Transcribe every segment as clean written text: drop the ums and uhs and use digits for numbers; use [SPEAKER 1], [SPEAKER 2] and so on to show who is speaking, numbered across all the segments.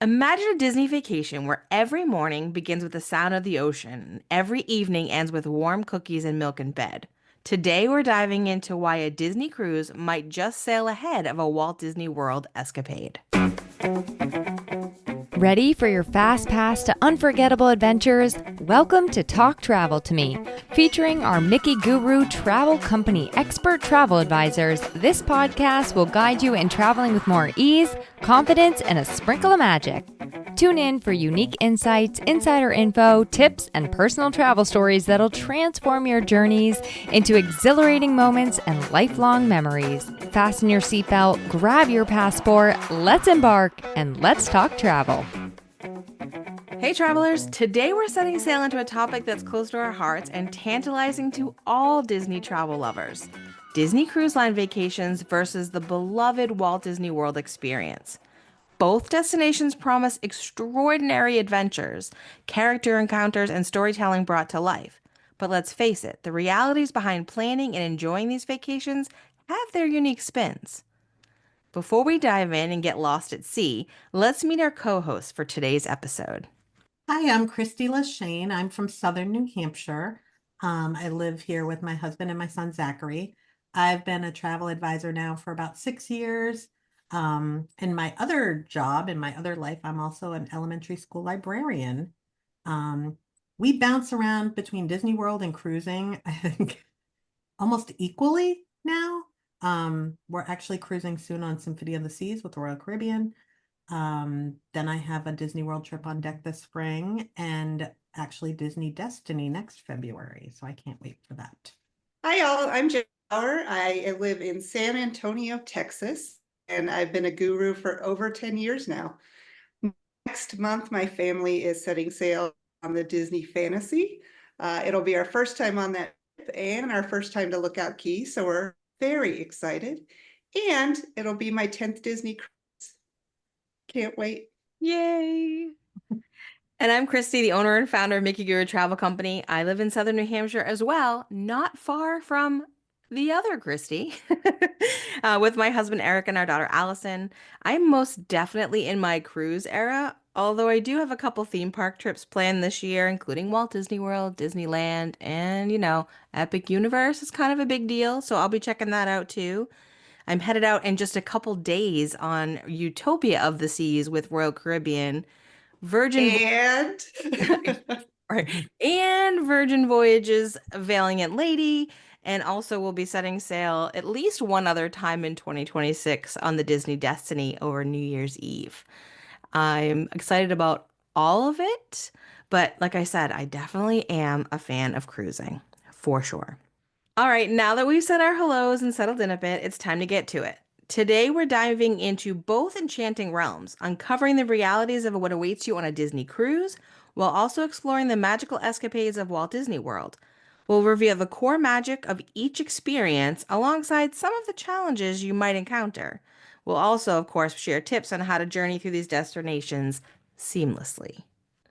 [SPEAKER 1] Imagine a Disney vacation where every morning begins with the sound of the ocean, and every evening ends with warm cookies and milk in bed. Today, we're diving into why a Disney cruise might just sail ahead of a Walt Disney World escapade.
[SPEAKER 2] Ready for your fast pass to unforgettable adventures? Welcome to Talk Travel to Me. Featuring our Mickey Guru Travel Company expert travel advisors, this podcast will guide you in traveling with more ease, confidence, and a sprinkle of magic. Tune in for unique insights, insider info, tips, and personal travel stories that'll transform your journeys into exhilarating moments and lifelong memories. Fasten your seatbelt, grab your passport, let's embark, and let's talk travel.
[SPEAKER 1] Hey travelers, today we're setting sail into a topic that's close to our hearts and tantalizing to all Disney travel lovers. Disney Cruise Line vacations versus the beloved Walt Disney World experience. Both destinations promise extraordinary adventures, character encounters, and storytelling brought to life. But let's face it, the realities behind planning and enjoying these vacations have their unique spins. Before we dive in and get lost at sea, let's meet our co-hosts for today's episode.
[SPEAKER 3] Hi, I'm Kristi LeShane. I'm from Southern New Hampshire. I live here with my husband and my son, Zachary. I've been a travel advisor now for about 6 years. In my other job, in my other life, I'm also an elementary school librarian. Um, we bounce around between Disney World and cruising, I think, almost equally now. We're actually cruising soon on Symphony of the Seas with the Royal Caribbean. Then I have a Disney World trip on deck this spring and actually Disney Destiny next February. So I can't wait for that.
[SPEAKER 4] Hi, all. I'm Jen Bauer. I live in San Antonio, Texas, and I've been a guru for over 10 years now. Next month, my family is setting sail on the Disney Fantasy. It'll be our first time on that trip and our first time to Lookout Key, so we're very excited. And it'll be my 10th Disney cruise. Can't wait.
[SPEAKER 1] Yay! And I'm Kristi, the owner and founder of Mickey Guru Travel Company. I live in Southern New Hampshire as well, not far from the other Kristi, with my husband Eric and our daughter Allison. I'm most definitely in my cruise era, although I do have a couple theme park trips planned this year, including Walt Disney World, Disneyland, and, Epic Universe is kind of a big deal, so I'll be checking that out too. I'm headed out in just a couple days on Utopia of the Seas with Royal Caribbean. Virgin
[SPEAKER 4] And
[SPEAKER 1] Right. And Virgin Voyages Valiant Lady. And also we'll be setting sail at least one other time in 2026 on the Disney Destiny over New Year's Eve. I'm excited about all of it, but like I said, I definitely am a fan of cruising, for sure. All right, now that we've said our hellos and settled in a bit, it's time to get to it. Today, we're diving into both enchanting realms, uncovering the realities of what awaits you on a Disney cruise, while also exploring the magical escapades of Walt Disney World. We'll reveal the core magic of each experience alongside some of the challenges you might encounter. We'll also, of course, share tips on how to journey through these destinations seamlessly.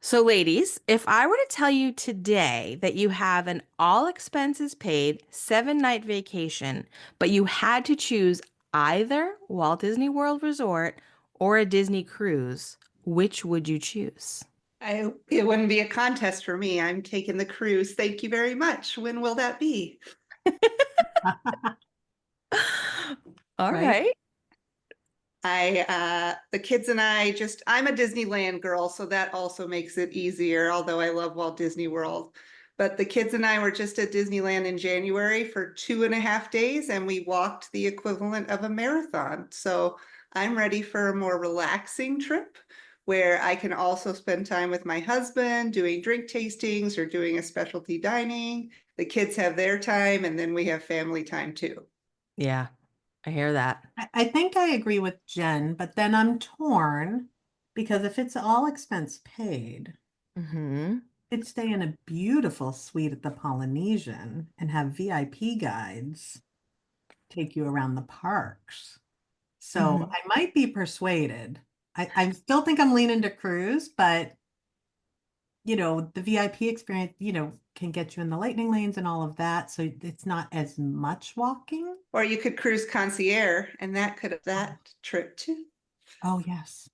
[SPEAKER 1] So, ladies, if I were to tell you today that you have an all expenses paid 7 night vacation, but you had to choose either Walt Disney World Resort or a Disney cruise, which would you choose?
[SPEAKER 4] it wouldn't be a contest for me. I'm taking the cruise. Thank you very much. When will that be?
[SPEAKER 1] All
[SPEAKER 3] Right?
[SPEAKER 1] right.
[SPEAKER 4] The kids and I'm a Disneyland girl, so that also makes it easier, although I love Walt Disney World. But the kids and I were just at Disneyland in January for 2.5 days, and we walked the equivalent of a marathon. So I'm ready for a more relaxing trip where I can also spend time with my husband doing drink tastings or doing a specialty dining. The kids have their time, and then we have family time too.
[SPEAKER 1] Yeah, I hear that.
[SPEAKER 3] I think I agree with Jen, but then I'm torn because if it's all expense paid,
[SPEAKER 1] Mm-hmm.
[SPEAKER 3] I'd stay in a beautiful suite at the Polynesian and have VIP guides take you around the parks. So
[SPEAKER 1] Mm-hmm.
[SPEAKER 3] I might be persuaded. I still think I'm leaning to cruise, but the VIP experience, can get you in the lightning lanes and all of that. So it's not as much walking.
[SPEAKER 4] Or you could cruise concierge, and that trip too.
[SPEAKER 3] Oh, yes.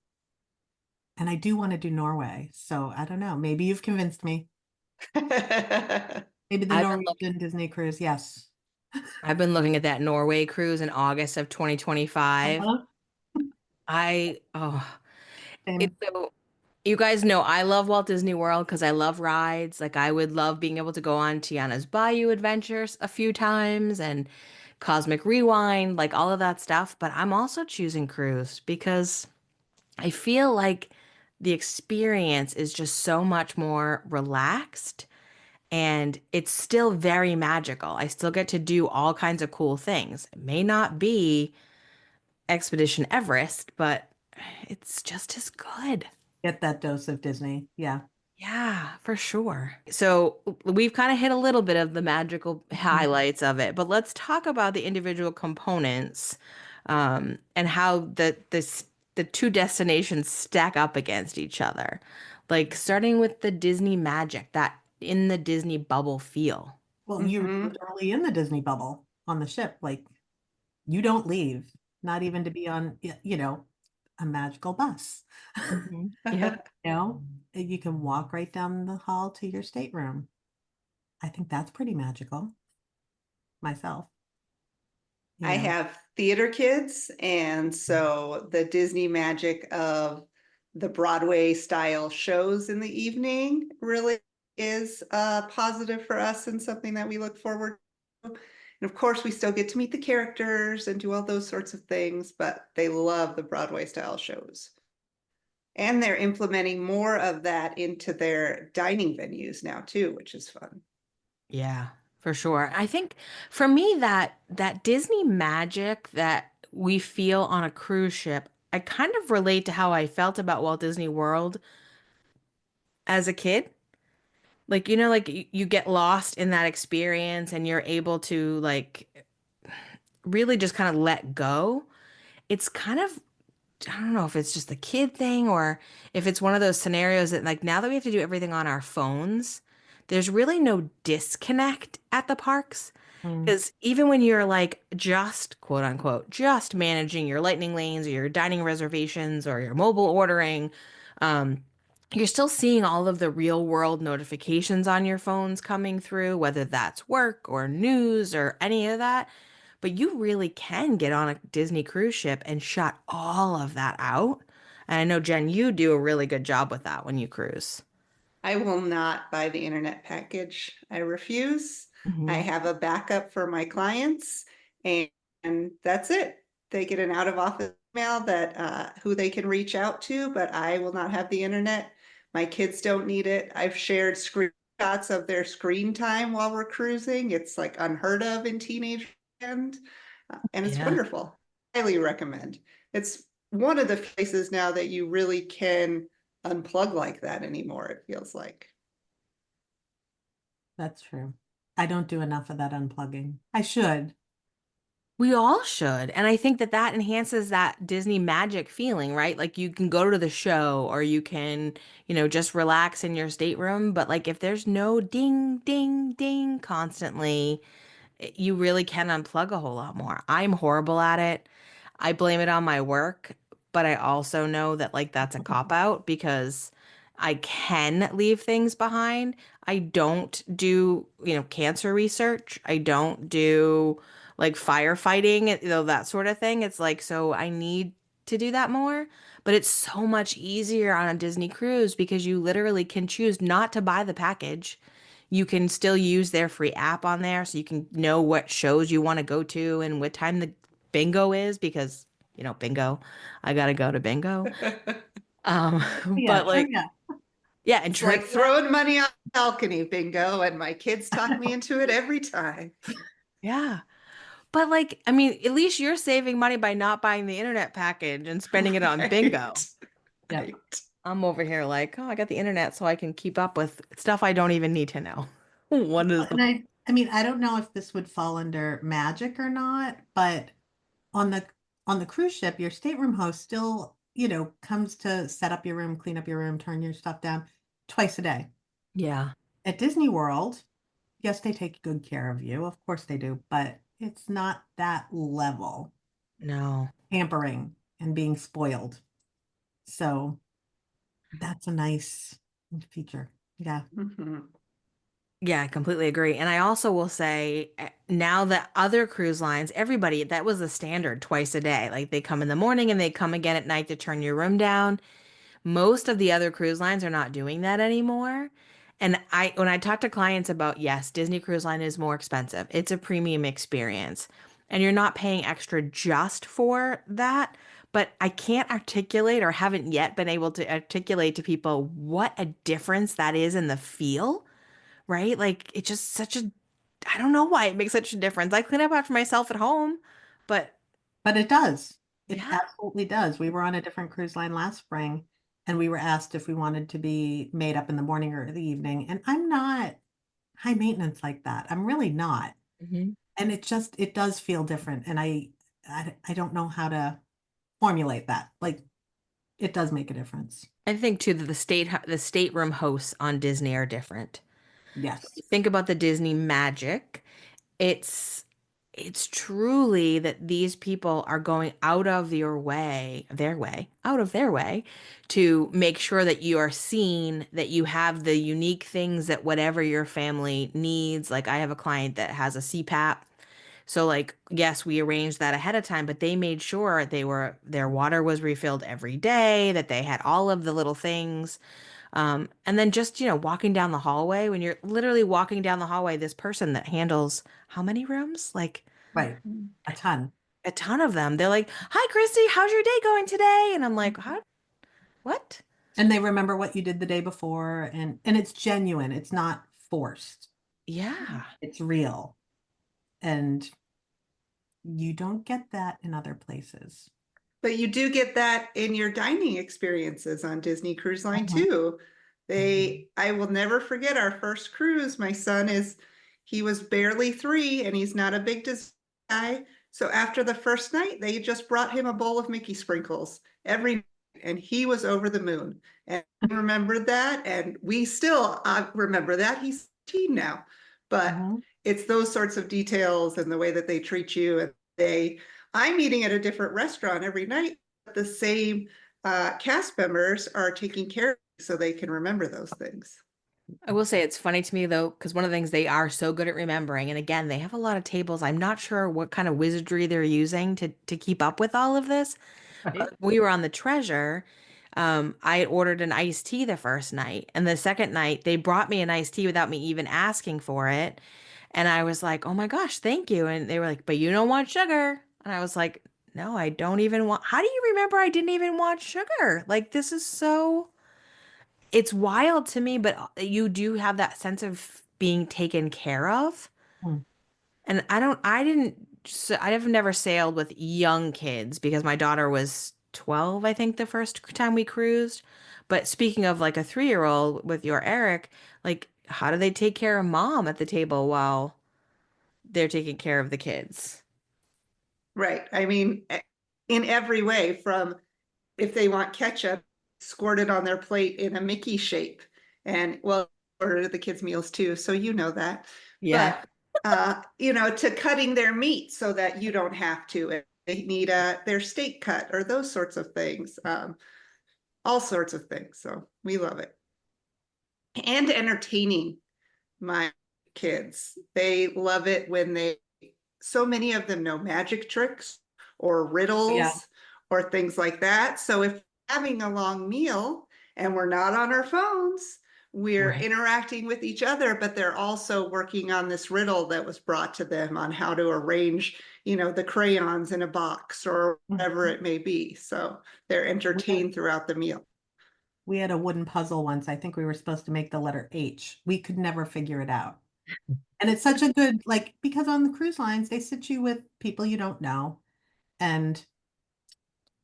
[SPEAKER 3] And I do want to do Norway. So I don't know. Maybe you've convinced me. Maybe the
[SPEAKER 1] I've been looking,
[SPEAKER 3] Norwegian Disney cruise. Yes.
[SPEAKER 1] I've been looking at that Norway cruise in August of 2025.
[SPEAKER 3] Uh-huh.
[SPEAKER 1] I oh it's
[SPEAKER 3] Same.
[SPEAKER 1] so you guys know I love Walt Disney World because I love rides. Like I would love being able to go on Tiana's Bayou Adventures a few times and Cosmic Rewind, like all of that stuff. But I'm also choosing cruise because I feel like the experience is just so much more relaxed and it's still very magical. I still get to do all kinds of cool things. It may not be Expedition Everest, but it's just as good.
[SPEAKER 3] Get that dose of Disney. Yeah.
[SPEAKER 1] Yeah, for sure. So we've kind of hit a little bit of the magical
[SPEAKER 3] Mhm.
[SPEAKER 1] highlights of it, but let's talk about the individual components, and how the two destinations stack up against each other. Like starting with the Disney magic, that in the Disney bubble feel.
[SPEAKER 3] Well, you're
[SPEAKER 4] Mhm.
[SPEAKER 3] literally in the Disney bubble on the ship. Like you don't leave, not even to be on, a magical bus.
[SPEAKER 1] Yeah.
[SPEAKER 3] You know, you can walk right down the hall to your stateroom. I think that's pretty magical myself,
[SPEAKER 4] I have theater kids, and so the Disney magic of the Broadway style shows in the evening really is positive for us and something that we look forward to. And of course, we still get to meet the characters and do all those sorts of things, but they love the Broadway style shows. And they're implementing more of that into their dining venues now too, which is fun.
[SPEAKER 1] Yeah, for sure. I think for me that Disney magic that we feel on a cruise ship, I kind of relate to how I felt about Walt Disney World as a kid. Like, like you get lost in that experience and you're able to like really just kind of let go. It's kind of, I don't know if it's just a kid thing or if it's one of those scenarios that like now that we have to do everything on our phones, there's really no disconnect at the parks.
[SPEAKER 3] Mm.
[SPEAKER 1] Because even when you're like just quote unquote, just managing your lightning lanes or your dining reservations or your mobile ordering, um, you're still seeing all of the real world notifications on your phones coming through, whether that's work or news or any of that. But you really can get on a Disney cruise ship and shut all of that out. And I know, Jen, you do a really good job with that when you cruise.
[SPEAKER 4] I will not buy the internet package. I refuse. I
[SPEAKER 1] Hmm.
[SPEAKER 4] have a backup for my clients, and, and that's it. They get an out of office email that who they can reach out to, but I will not have the internet. My kids don't need it. I've shared screenshots of their screen time while we're cruising. It's like unheard of in teenage land, and it's
[SPEAKER 1] Yeah.
[SPEAKER 4] wonderful. Highly recommend. It's one of the places now that you really can unplug like that anymore, it feels like.
[SPEAKER 3] That's true. I don't do enough of that unplugging. I should.
[SPEAKER 1] We all should. And I think that that enhances that Disney magic feeling, right? Like you can go to the show or you can, just relax in your stateroom. But like if there's no ding, ding, ding constantly, you really can unplug a whole lot more. I'm horrible at it. I blame it on my work, but I also know that like that's a cop out because I can leave things behind. I don't do, cancer research. I don't do like firefighting, that sort of thing. It's like, so I need to do that more, but it's so much easier on a Disney cruise because you literally can choose not to buy the package. You can still use their free app on there so you can know what shows you want to go to and what time the bingo is because, bingo, I gotta go to bingo. Um,
[SPEAKER 3] Yeah,
[SPEAKER 1] but like,
[SPEAKER 3] trivia.
[SPEAKER 1] yeah, and
[SPEAKER 4] It's like
[SPEAKER 1] trivia.
[SPEAKER 4] throwing money on balcony bingo, and my kids talk me into it every time.
[SPEAKER 1] Yeah. But like, I mean, at least you're saving money by not buying the internet package and spending it on bingo.
[SPEAKER 4] Right.
[SPEAKER 3] Yep.
[SPEAKER 4] Right.
[SPEAKER 1] I'm over here like, oh, I got the internet so I can keep up with stuff I don't even need to know. What is the
[SPEAKER 3] And I mean, I don't know if this would fall under magic or not, but on the cruise ship, your stateroom host still, comes to set up your room, clean up your room, turn your stuff down twice a day.
[SPEAKER 1] Yeah,
[SPEAKER 3] At Disney World, yes, they take good care of you. Of course they do, but it's not that level
[SPEAKER 1] no.
[SPEAKER 3] pampering and being spoiled. So That's a nice feature. Yeah.
[SPEAKER 4] Mhm.
[SPEAKER 1] Yeah, I completely agree. And I also will say now that other cruise lines, everybody, that was the standard twice a day. Like they come in the morning and they come again at night to turn your room down. Most of the other cruise lines are not doing that anymore. And when I talk to clients about, yes, Disney Cruise Line is more expensive. It's a premium experience. And you're not paying extra just for that. But I can't articulate or haven't yet been able to articulate to people what a difference that is in the feel, right? Like it's just such a, I don't know why it makes such a difference. I clean up after myself at home, but
[SPEAKER 3] But it does. It
[SPEAKER 1] yeah.
[SPEAKER 3] absolutely does. We were on a different cruise line last spring and we were asked if we wanted to be made up in the morning or the evening. And I'm not high maintenance like that. I'm really not.
[SPEAKER 1] Mhm.
[SPEAKER 3] And it does feel different. And I don't know how to formulate that. Like it does make a difference.
[SPEAKER 1] I think too that the stateroom hosts on Disney are different.
[SPEAKER 3] Yes.
[SPEAKER 1] Think about the Disney magic. It's it's truly that these people are going out of out of their way to make sure that you are seen, that you have the unique things that whatever your family needs. Like I have a client that has a CPAP. So like, yes, we arranged that ahead of time, but they made sure their water was refilled every day, that they had all of the little things. And then just, walking down the hallway, when you're literally walking down the hallway, this person that handles how many rooms? Like
[SPEAKER 3] Right. A ton.
[SPEAKER 1] a ton of them. They're like, "Hi, Christy, how's your day going today?" And I'm like, "How? What?"
[SPEAKER 3] And they remember what you did the day before and it's genuine. It's not forced.
[SPEAKER 1] Yeah.
[SPEAKER 3] It's real. And you don't get that in other places.
[SPEAKER 4] But you do get that in your dining experiences on Disney Cruise Line
[SPEAKER 3] Mhm.
[SPEAKER 4] too. I will never forget our first cruise. He was barely 3 and he's not a big dessert guy. So after the first night, they just brought him a bowl of Mickey sprinkles every night, and he was over the moon. And I remembered that, and we still remember that. He's 18 now, but
[SPEAKER 3] Mhm.
[SPEAKER 4] it's those sorts of details and the way that they treat you. And I'm eating at a different restaurant every night. But the same cast members are taking care of me so they can remember those things.
[SPEAKER 1] I will say it's funny to me though, because one of the things they are so good at remembering, and again, they have a lot of tables. I'm not sure what kind of wizardry they're using to keep up with all of this.
[SPEAKER 3] Right.
[SPEAKER 1] We were on the Treasure. I had ordered an iced tea the first night, and the second night they brought me an iced tea without me even asking for it. And I was like, "Oh my gosh, thank you." And they were like, "But you don't want sugar." And I was like, "No, I don't even want." How do you remember I didn't even want sugar? Like this is so it's wild to me, but you do have that sense of being taken care of.
[SPEAKER 3] Mm.
[SPEAKER 1] And I have never sailed with young kids because my daughter was 12, I think, the first time we cruised. But speaking of like a 3-year-old with your Eric, like, how do they take care of mom at the table while they're taking care of the kids?
[SPEAKER 4] Right. I mean, in every way, from if they want ketchup, squirted on their plate in a Mickey shape. And well, order the kids' meals too, so you know that.
[SPEAKER 1] Yeah.
[SPEAKER 4] But to cutting their meat so that you don't have to. If they need their steak cut or those sorts of things. All sorts of things. So we love it. And entertaining my kids. They love it when so many of them know magic tricks or
[SPEAKER 3] Yeah.
[SPEAKER 4] riddles or things like that. So if having a long meal and we're not on our phones, we're
[SPEAKER 1] Right.
[SPEAKER 4] interacting with each other, but they're also working on this riddle that was brought to them on how to arrange, the crayons in a box or whatever
[SPEAKER 3] Mhm.
[SPEAKER 4] it may be. So they're
[SPEAKER 3] We had,
[SPEAKER 4] entertained throughout the meal.
[SPEAKER 3] we had a wooden puzzle once. I think we were supposed to make the letter H. We could never figure it out. And it's such a good, like, because on the cruise lines, they sit you with people you don't know. And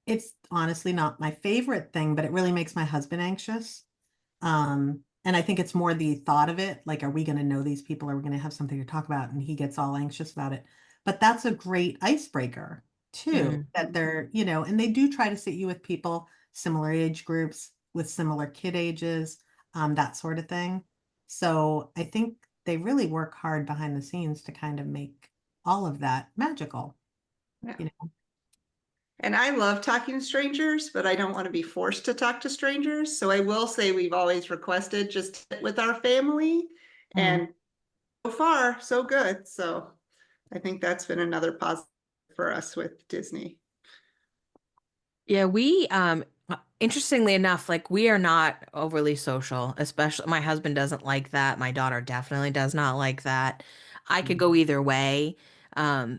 [SPEAKER 3] it's honestly not my favorite thing, but it really makes my husband anxious. And I think it's more the thought of it, like, are we going to know these people? Are we going to have something to talk about? And he gets all anxious about it. But that's a great icebreaker too,
[SPEAKER 1] Mm.
[SPEAKER 3] that they're, and they do try to sit you with people, similar age groups, with similar kid ages, that sort of thing. So I think they really work hard behind the scenes to kind of make all of that magical,
[SPEAKER 4] Yeah.
[SPEAKER 3] you know.
[SPEAKER 4] And I love talking to strangers, but I don't want to be forced to talk to strangers. So I will say we've always requested just sit with our family,
[SPEAKER 3] Mm.
[SPEAKER 4] and so far, so good. So I think that's been another positive for us with Disney.
[SPEAKER 1] Yeah, we interestingly enough, like we are not overly social, especially my husband doesn't like that. My daughter definitely does not like that. I could go either way.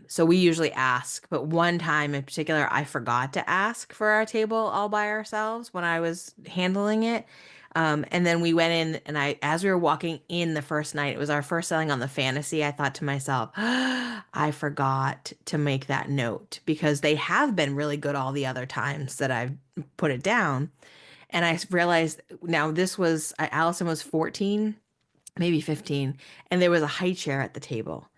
[SPEAKER 1] So we usually ask, but one time in particular, I forgot to ask for our table all by ourselves when I was handling it. And then we went in, and as we were walking in the first night, it was our first selling on the Fantasy. I thought to myself, I forgot to make that note because they have been really good all the other times that I've put it down. And I realized now Allison was 14, maybe 15, and there was a high chair at the table.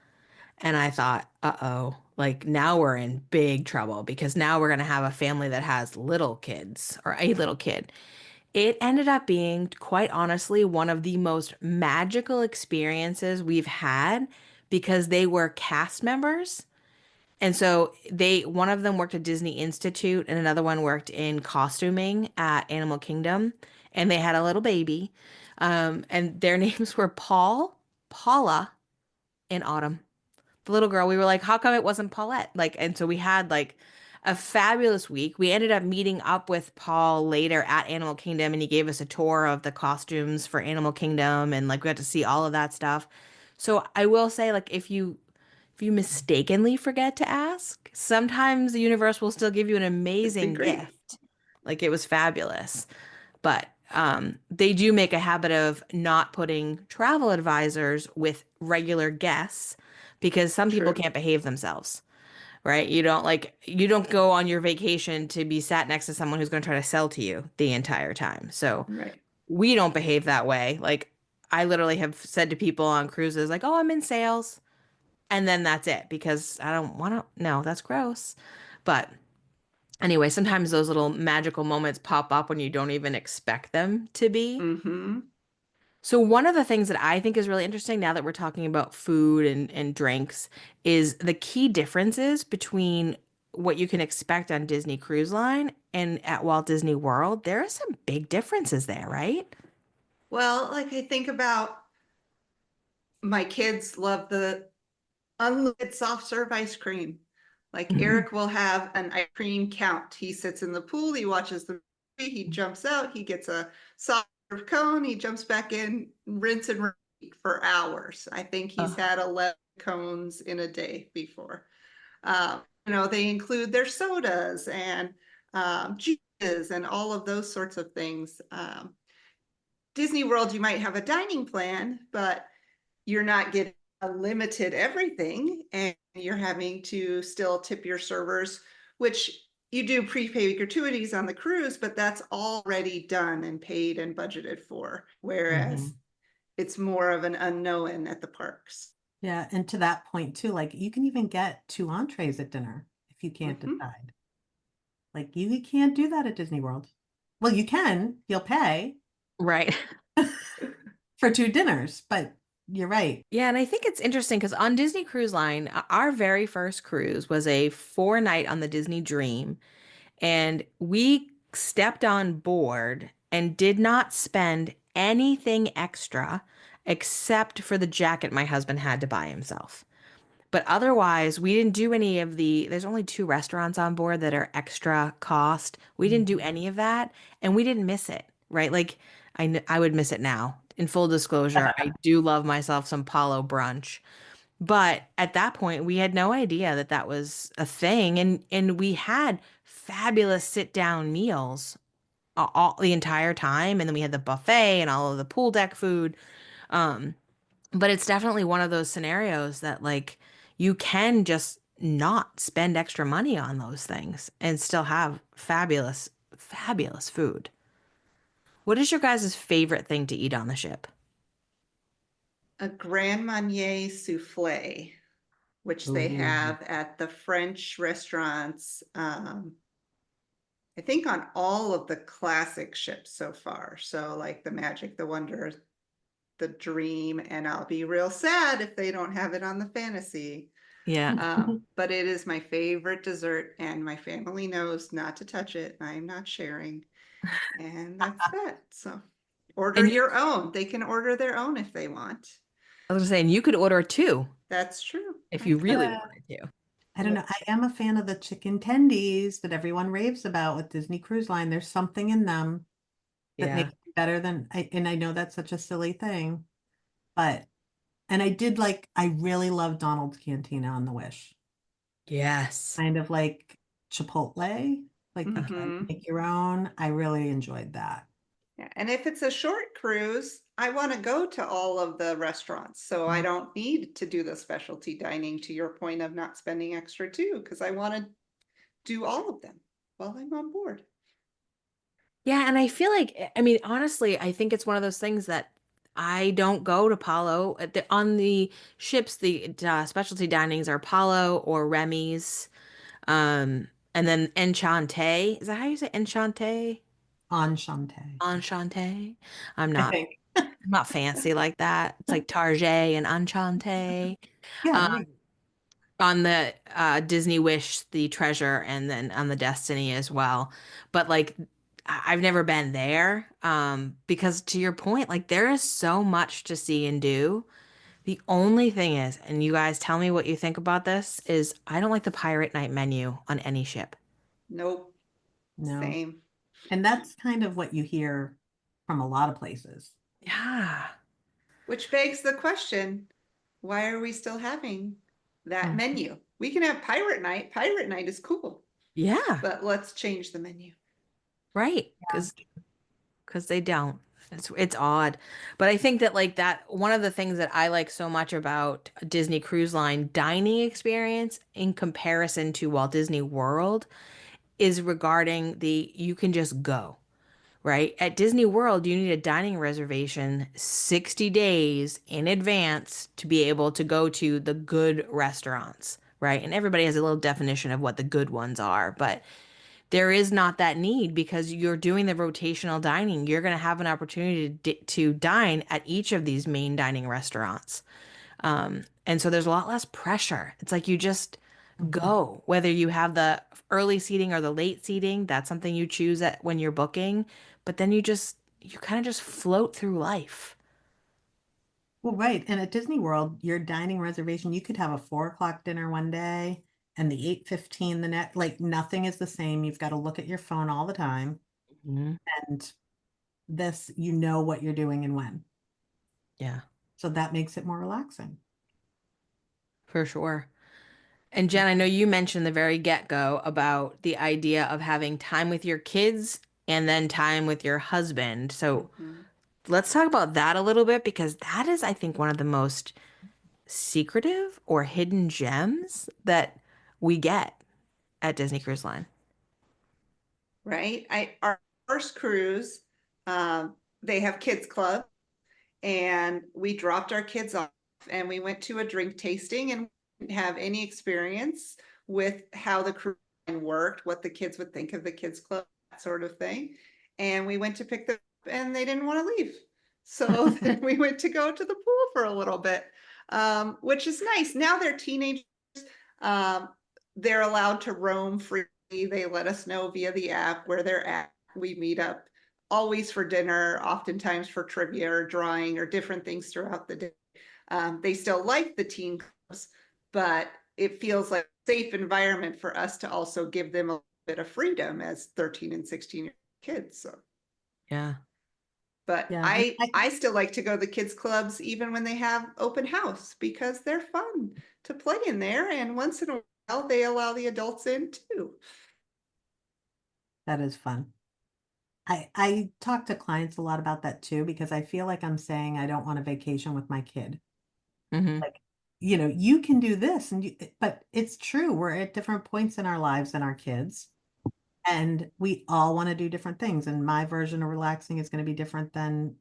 [SPEAKER 1] And I thought, uh-oh, like now we're in big trouble because now we're going to have a family that has little kids or a little kid. It ended up being, quite honestly, one of the most magical experiences we've had because they were cast members. And so one of them worked at Disney Institute and another one worked in costuming at Animal Kingdom. And they had a little baby. And their names were Paul, Paula, and Autumn. The little girl, we were like, how come it wasn't Paulette? Like, and so we had like a fabulous week. We ended up meeting up with Paul later at Animal Kingdom, and he gave us a tour of the costumes for Animal Kingdom, and like we got to see all of that stuff. So I will say, like, if you mistakenly forget to ask, sometimes the universe will still give you an
[SPEAKER 4] It's been
[SPEAKER 1] amazing
[SPEAKER 4] great.
[SPEAKER 1] gift. Like it was fabulous. But they do make a habit of not putting travel advisors with regular guests because some people
[SPEAKER 4] True.
[SPEAKER 1] can't behave themselves, right? You don't go on your vacation to be sat next to someone who's going to try to sell to you the entire time. So
[SPEAKER 4] Right.
[SPEAKER 1] we don't behave that way. Like I literally have said to people on cruises, like, "Oh, I'm in sales," and then that's it because I don't want to. No, that's gross. But anyway, sometimes those little magical moments pop up when you don't even expect them to be.
[SPEAKER 4] Mm-hmm.
[SPEAKER 1] So one of the things that I think is really interesting now that we're talking about food and drinks is the key differences between what you can expect on Disney Cruise Line and at Walt Disney World. There are some big differences there, right?
[SPEAKER 4] Well, like I think about my kids love the unlimited soft serve ice cream. Like
[SPEAKER 1] Mhm.
[SPEAKER 4] Eric will have an ice cream count. He sits in the pool, he watches the movie, he jumps out, he gets a soft serve cone, he jumps back in, rinse and repeat for hours. I think he's
[SPEAKER 1] Oh.
[SPEAKER 4] had 11 cones in a day before. They include their sodas and juices and all of those sorts of things. Disney World, you might have a dining plan, but you're not getting a limited everything, and you're having to still tip your servers, which you do prepay gratuities on the cruise, but that's already done and paid and budgeted for. Whereas
[SPEAKER 1] Mhm.
[SPEAKER 4] it's more of an unknown at the parks.
[SPEAKER 3] Yeah, and to that point too, like you can even get 2 entrees at dinner if you can't
[SPEAKER 4] Mhm.
[SPEAKER 3] decide. Like you can't do that at Disney World. Well, you can, you'll pay
[SPEAKER 1] Right.
[SPEAKER 3] for 2 dinners, but you're right.
[SPEAKER 1] Yeah, and I think it's interesting because on Disney Cruise Line, our very first cruise was a 4 night on the Disney Dream. And we stepped on board and did not spend anything extra except for the jacket my husband had to buy himself. But otherwise, we didn't do any of there's only 2 restaurants on board that are extra cost. We didn't do any of that and we didn't miss it, right? Like I would miss it now. In full disclosure, I do love myself some Palo brunch. But at that point, we had no idea that that was a thing, and we had fabulous sit-down meals all the entire time, and then we had the buffet and all of the pool deck food. Um, but it's definitely one of those scenarios that like you can just not spend extra money on those things and still have fabulous, fabulous food. What is your guys' favorite thing to eat on the ship?
[SPEAKER 4] A Grand Marnier souffle, which they
[SPEAKER 3] Ooh.
[SPEAKER 4] have at the French restaurants. I think on all of the classic ships so far. So like the Magic, the Wonder, the Dream, and I'll be real sad if they don't have it on the Fantasy.
[SPEAKER 1] Yeah.
[SPEAKER 4] But it is my favorite dessert, and my family knows not to touch it. I'm not sharing. And that's that. So order
[SPEAKER 1] And you,
[SPEAKER 4] your own. They can order their own if they want.
[SPEAKER 1] I was saying you could order two
[SPEAKER 4] That's true.
[SPEAKER 1] if
[SPEAKER 4] I
[SPEAKER 1] you
[SPEAKER 4] could.
[SPEAKER 1] really wanted to.
[SPEAKER 3] I don't know. I am a fan of the chicken tendies that everyone raves about with Disney Cruise Line. There's something in them that
[SPEAKER 1] Yeah.
[SPEAKER 3] makes it better than and I know that's such a silly thing, but and I really love Donald's Cantina on the Wish.
[SPEAKER 1] Yes.
[SPEAKER 3] Kind of like Chipotle, like you can
[SPEAKER 4] Mhm.
[SPEAKER 3] make your own. I really enjoyed that.
[SPEAKER 4] Yeah. And if it's a short cruise, I want to go to all of the restaurants. So I don't need to do the specialty dining, to your point of not spending extra too, because I want to do all of them while I'm on board.
[SPEAKER 1] Yeah, and I feel like, I mean, honestly, I think it's one of those things that I don't go to Palo. On the ships, the specialty dinings are Palo or Remy's. And then Enchante. Is that how you say Enchante?
[SPEAKER 3] Enchante,
[SPEAKER 1] Enchante.
[SPEAKER 3] I
[SPEAKER 1] I'm
[SPEAKER 3] think.
[SPEAKER 1] not fancy like that. It's like Target and Enchante.
[SPEAKER 3] Yeah,
[SPEAKER 1] Um,
[SPEAKER 3] right.
[SPEAKER 1] on the Disney Wish, the Treasure, and then on the Destiny as well. But like, I've never been there because to your point, like there is so much to see and do. The only thing is, and you guys tell me what you think about this, is I don't like the Pirate Night menu on any ship.
[SPEAKER 4] Nope.
[SPEAKER 3] No.
[SPEAKER 4] Same.
[SPEAKER 3] And that's kind of what you hear from a lot of places.
[SPEAKER 1] Yeah.
[SPEAKER 4] Which begs the question, why are we still having that
[SPEAKER 3] Mm.
[SPEAKER 4] menu? We can have Pirate Night. Pirate Night is cool,
[SPEAKER 1] Yeah.
[SPEAKER 4] but let's change the menu.
[SPEAKER 1] Right. Because they don't. It's odd. But I think that like that one of the things that I like so much about Disney Cruise Line dining experience in comparison to Walt Disney World is regarding the you can just go, right? At Disney World, you need a dining reservation 60 days in advance to be able to go to the good restaurants, right? And everybody has a little definition of what the good ones are, but there is not that need because you're doing the rotational dining. You're going to have an opportunity to dine at each of these main dining restaurants. And so there's a lot less pressure. It's like you just
[SPEAKER 3] Mhm.
[SPEAKER 1] go, whether you have the early seating or the late seating, that's something you choose at when you're booking. But then you kind of just float through life.
[SPEAKER 3] Well, right. And at Disney World, your dining reservation, you could have a 4 o'clock dinner one day and the 8:15 the next, like nothing is the same. You've got to look at your phone all the time.
[SPEAKER 1] Mhm.
[SPEAKER 3] And this, you know what you're doing and when.
[SPEAKER 1] Yeah,
[SPEAKER 3] So that makes it more relaxing.
[SPEAKER 1] for sure. And Jen, I know you mentioned the very get-go about the idea of having time with your kids and then time with your husband. So
[SPEAKER 4] Mhm.
[SPEAKER 1] let's talk about that a little bit because that is, I think, one of the most secretive or hidden gems that we get at Disney Cruise Line.
[SPEAKER 4] Right? Our first cruise, they have kids club, and we dropped our kids off and we went to a drink tasting and didn't have any experience with how the cruise line worked, what the kids would think of the kids club, that sort of thing. And we went to pick them up and they didn't want to leave. So then we went to go to the pool for a little bit, which is nice. Now they're teenagers. Um, they're allowed to roam free. They let us know via the app where they're at. We meet up always for dinner, oftentimes for trivia or drawing or different things throughout the day. They still like the teen clubs, but it feels like a safe environment for us to also give them a bit of freedom as 13 and 16 kids. So,
[SPEAKER 1] Yeah.
[SPEAKER 4] but
[SPEAKER 3] Yeah.
[SPEAKER 4] I still like to go to the kids clubs even when they have open house because they're fun to play in there. And once in a while, they allow the adults in too.
[SPEAKER 3] That is fun. I talk to clients a lot about that too, because I feel like I'm saying I don't want a vacation with my kid.
[SPEAKER 1] Hmm.
[SPEAKER 3] Like, you can do this but it's true. We're at different points in our lives than our kids. And we all want to do different things. And my version of relaxing is going to be different than,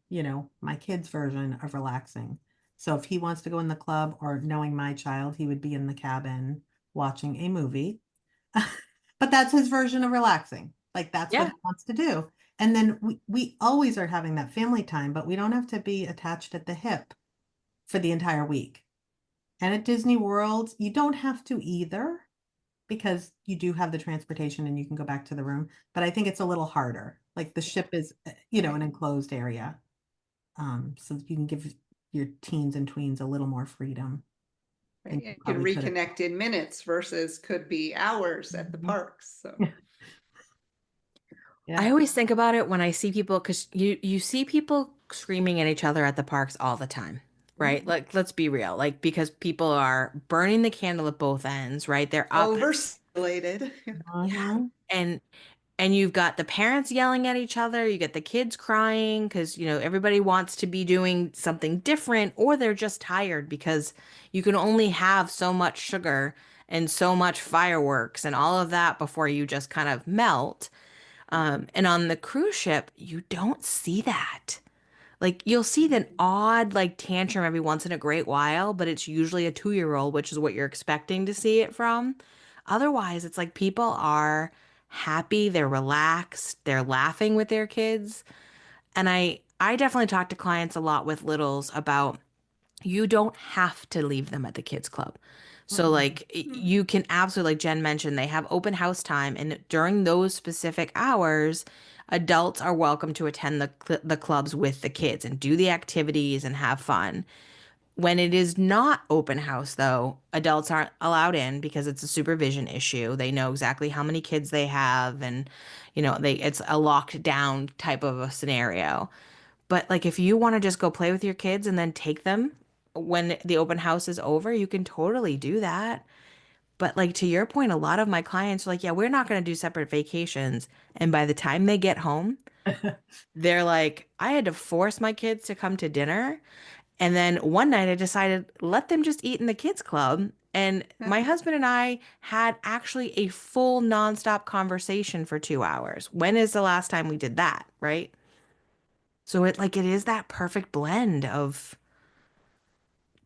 [SPEAKER 3] my kid's version of relaxing. So if he wants to go in the club, or knowing my child, he would be in the cabin watching a movie. But that's his version of relaxing. Like that's what
[SPEAKER 1] Yeah.
[SPEAKER 3] he wants to do. And then we always are having that family time, but we don't have to be attached at the hip for the entire week. And at Disney World, you don't have to either because you do have the transportation and you can go back to the room. But I think it's a little harder. Like the ship is, an enclosed area. So you can give your teens and tweens a little more freedom than
[SPEAKER 4] Right?
[SPEAKER 3] you
[SPEAKER 4] You can
[SPEAKER 3] probably could have.
[SPEAKER 4] reconnect in minutes versus could be hours at the
[SPEAKER 3] Mhm.
[SPEAKER 4] parks. So
[SPEAKER 3] Yeah.
[SPEAKER 1] I always think about it when I see people, because you see people screaming at each other at the parks all the time, right? Like, let's be real, like because people are burning the candle at both ends, right? They're up,
[SPEAKER 4] overstimulated.
[SPEAKER 1] yeah,
[SPEAKER 3] Mhm.
[SPEAKER 1] and and you've got the parents yelling at each other, you get the kids crying because everybody wants to be doing something different, or they're just tired because you can only have so much sugar and so much fireworks and all of that before you just kind of melt. And on the cruise ship, you don't see that. Like you'll see an odd like tantrum every once in a great while, but it's usually a 2-year-old, which is what you're expecting to see it from. Otherwise, it's like people are happy, they're relaxed, they're laughing with their kids. And I definitely talk to clients a lot with littles about you don't have to leave them at the kids club. So
[SPEAKER 3] Mhm.
[SPEAKER 1] like you can absolutely, like Jen mentioned, they have open house time, and during those specific hours, adults are welcome to attend the clubs with the kids and do the activities and have fun. When it is not open house though, adults aren't allowed in because it's a supervision issue. They know exactly how many kids they have, and it's a locked down type of a scenario. But like if you want to just go play with your kids and then take them when the open house is over, you can totally do that. But like to your point, a lot of my clients are like, yeah, we're not going to do separate vacations. And by the time they get home, they're like, I had to force my kids to come to dinner. And then one night I decided, let them just eat in the kids club. And my husband and I had actually a full nonstop conversation for 2 hours. When is the last time we did that, right? So it is that perfect blend of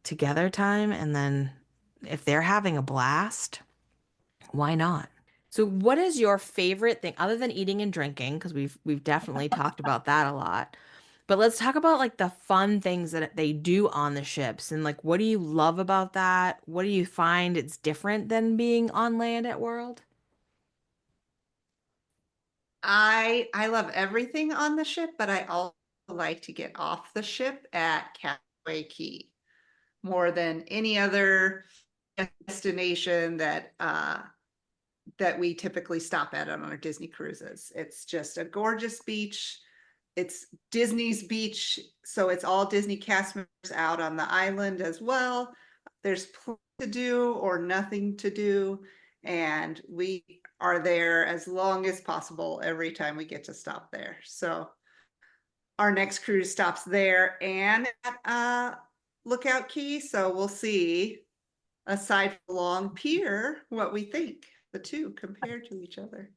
[SPEAKER 1] together time, and then if they're having a blast, why not? So what is your favorite thing other than eating and drinking? Because we've definitely talked about that a lot. But let's talk about like the fun things that they do on the ships, and like what do you love about that? What do you find it's different than being on land at World?
[SPEAKER 4] I love everything on the ship, but I also like to get off the ship at Castaway Key more than any other destination that we typically stop at on our Disney cruises. It's just a gorgeous beach. It's Disney's beach, so it's all Disney cast members out on the island as well. There's plenty to do or nothing to do, and we are there as long as possible every time we get to stop there. So our next cruise stops there and at Lookout Key, so we'll see, aside from Long Pier, what we think the two compared to each other.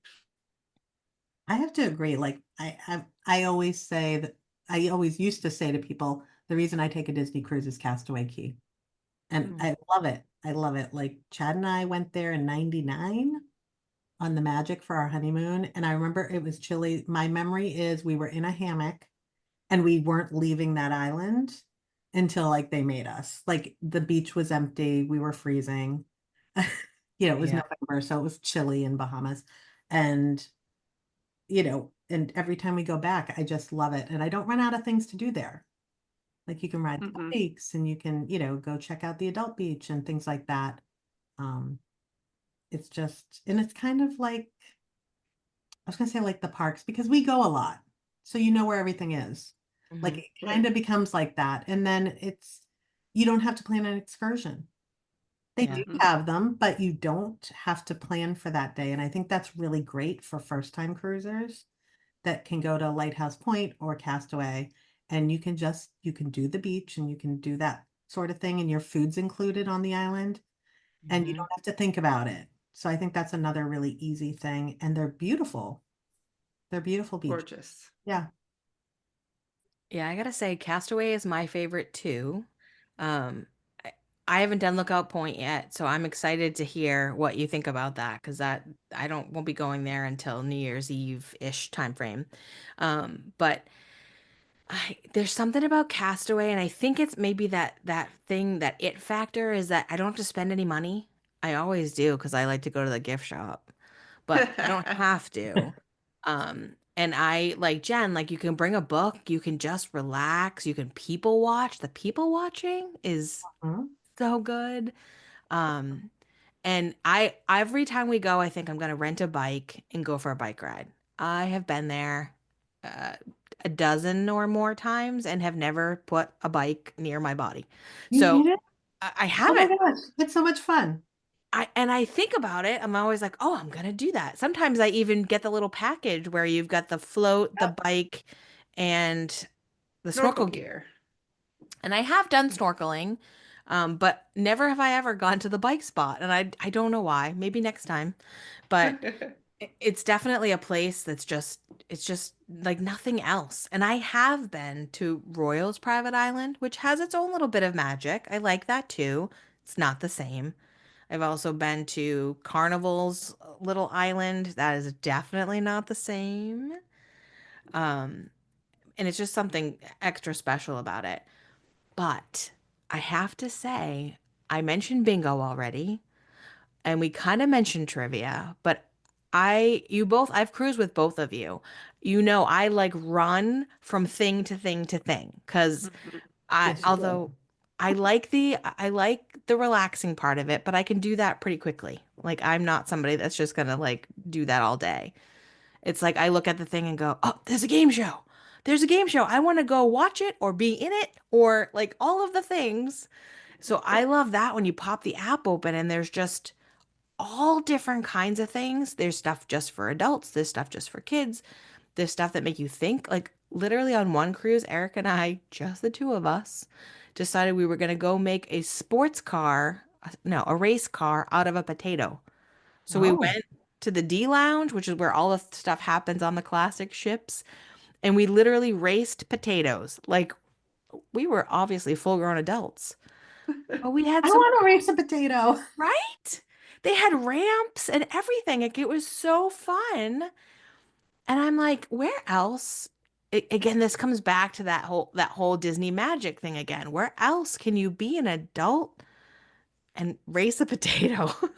[SPEAKER 3] I have to agree. Like I always say that I always used to say to people, the reason I take a Disney cruise is Castaway Key. And
[SPEAKER 1] Mm.
[SPEAKER 3] I love it. I love it. Like Chad and I went there in 99 on the Magic for our honeymoon. And I remember it was chilly. My memory is we were in a hammock and we weren't leaving that island until like they made us. Like the beach was empty. We were freezing. It was
[SPEAKER 1] Yeah.
[SPEAKER 3] November, so it was chilly in Bahamas. And and every time we go back, I just love it. And I don't run out of things to do there. Like you can ride the
[SPEAKER 4] Mhm.
[SPEAKER 3] bikes and you can, go check out the adult beach and things like that. Um, it's just, and it's kind of like, I was gonna say like the parks because we go a lot. So you know where everything is. Like
[SPEAKER 1] Hmm.
[SPEAKER 3] it kind
[SPEAKER 4] Right.
[SPEAKER 3] of becomes like that. And then you don't have to plan an excursion. They
[SPEAKER 1] Yeah.
[SPEAKER 3] do
[SPEAKER 4] Mhm.
[SPEAKER 3] have them, but you don't have to plan for that day. And I think that's really great for first time cruisers that can go to Lighthouse Point or Castaway and you can do the beach and you can do that sort of thing and your food's included on the island and you
[SPEAKER 1] Hmm.
[SPEAKER 3] don't have to think about it. So I think that's another really easy thing and they're beautiful. They're beautiful beach.
[SPEAKER 4] Gorgeous.
[SPEAKER 3] Yeah.
[SPEAKER 1] Yeah, I gotta say, Castaway is my favorite too. Um, I, I haven't done Lookout Point yet, so I'm excited to hear what you think about that because that I don't won't be going there until New Year's Eve-ish time frame. But There's something about Castaway, and I think it's maybe that thing, that it factor is that I don't have to spend any money. I always do because I like to go to the gift shop, but I don't have to. And I like Jen, like you can bring a book, you can just relax, you can people watch. The people watching is
[SPEAKER 3] Huh?
[SPEAKER 1] so good. Um, and I every time we go, I think I'm gonna rent a bike and go for a bike ride. I have been there uh, a dozen or more times and have never put a bike near my body.
[SPEAKER 3] You
[SPEAKER 1] So
[SPEAKER 3] did it?
[SPEAKER 1] I
[SPEAKER 3] Oh my
[SPEAKER 1] haven't.
[SPEAKER 3] gosh, it's so much fun.
[SPEAKER 1] I think about it. I'm always like, oh, I'm gonna do that. Sometimes I even get the little package where you've got the float, the
[SPEAKER 4] Yep.
[SPEAKER 1] bike, and the
[SPEAKER 4] Snorkel
[SPEAKER 1] snorkel gear.
[SPEAKER 4] gear.
[SPEAKER 1] And I have done snorkeling, but never have I ever gone to the bike spot. And I don't know why. Maybe next time. But it's definitely a place that's just like nothing else. And I have been to Royal's Private Island, which has its own little bit of magic. I like that too. It's not the same. I've also been to Carnival's little island. That is definitely not the same. Um, and it's just something extra special about it. But I have to say, I mentioned bingo already, and we kind of mentioned trivia, but I've cruised with both of you. You know, I like run from thing to thing to thing because
[SPEAKER 4] Mhm.
[SPEAKER 3] Yes, you do.
[SPEAKER 1] although I like the relaxing part of it, but I can do that pretty quickly. Like I'm not somebody that's just gonna like do that all day. It's like I look at the thing and go, "Oh, there's a game show. There's a game show. I want to go watch it or be in it or like all of the things." So I love that when you pop the app open and there's just all different kinds of things. There's stuff just for adults, there's stuff just for kids, there's stuff that make you think. Like literally on one cruise, Eric and I, just the two of us, decided we were going to go make a sports car, no, a race car out of a potato. So we
[SPEAKER 3] Oh,
[SPEAKER 1] went to the D Lounge, which is where all the stuff happens on the classic ships, and we literally raced potatoes. Like we were obviously full-grown adults, but we had
[SPEAKER 3] I
[SPEAKER 1] some,
[SPEAKER 3] want to raise a potato.
[SPEAKER 1] right? They had ramps and everything. Like it was so fun. And I'm like, where else? Again, this comes back to that whole Disney magic thing again. Where else can you be an adult and race a potato?
[SPEAKER 3] I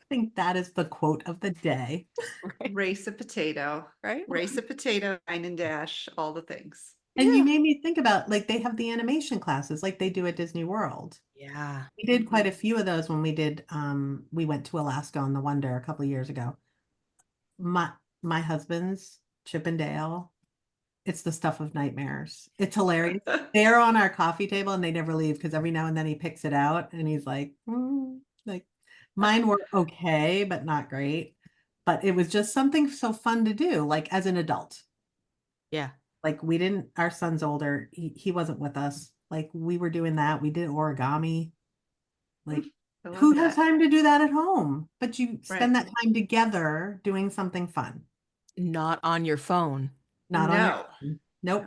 [SPEAKER 3] think that is the quote of the day.
[SPEAKER 1] Right.
[SPEAKER 4] Race a potato,
[SPEAKER 1] Right?
[SPEAKER 4] race a potato, dine and dash, all the things.
[SPEAKER 3] And you
[SPEAKER 1] Yeah.
[SPEAKER 3] made me think about like they have the animation classes like they do at Disney World.
[SPEAKER 1] Yeah.
[SPEAKER 3] We did quite a few of those when we went to Alaska on the Wonder a couple of years ago. My my husband's Chip and Dale, it's the stuff of nightmares. It's hilarious. They're on our coffee table and they never leave because every now and then he picks it out and he's like, like mine were okay, but not great. But it was just something so fun to do, like as an adult.
[SPEAKER 1] Yeah.
[SPEAKER 3] Like we didn't, our son's older, he wasn't with us. Like we were doing that. We did origami. Like
[SPEAKER 4] I love
[SPEAKER 3] who has
[SPEAKER 4] that.
[SPEAKER 3] time to do that at home? But you
[SPEAKER 4] Right.
[SPEAKER 3] spend that time together doing something fun,
[SPEAKER 1] Not on your phone.
[SPEAKER 3] not on your
[SPEAKER 4] No.
[SPEAKER 3] own. Nope.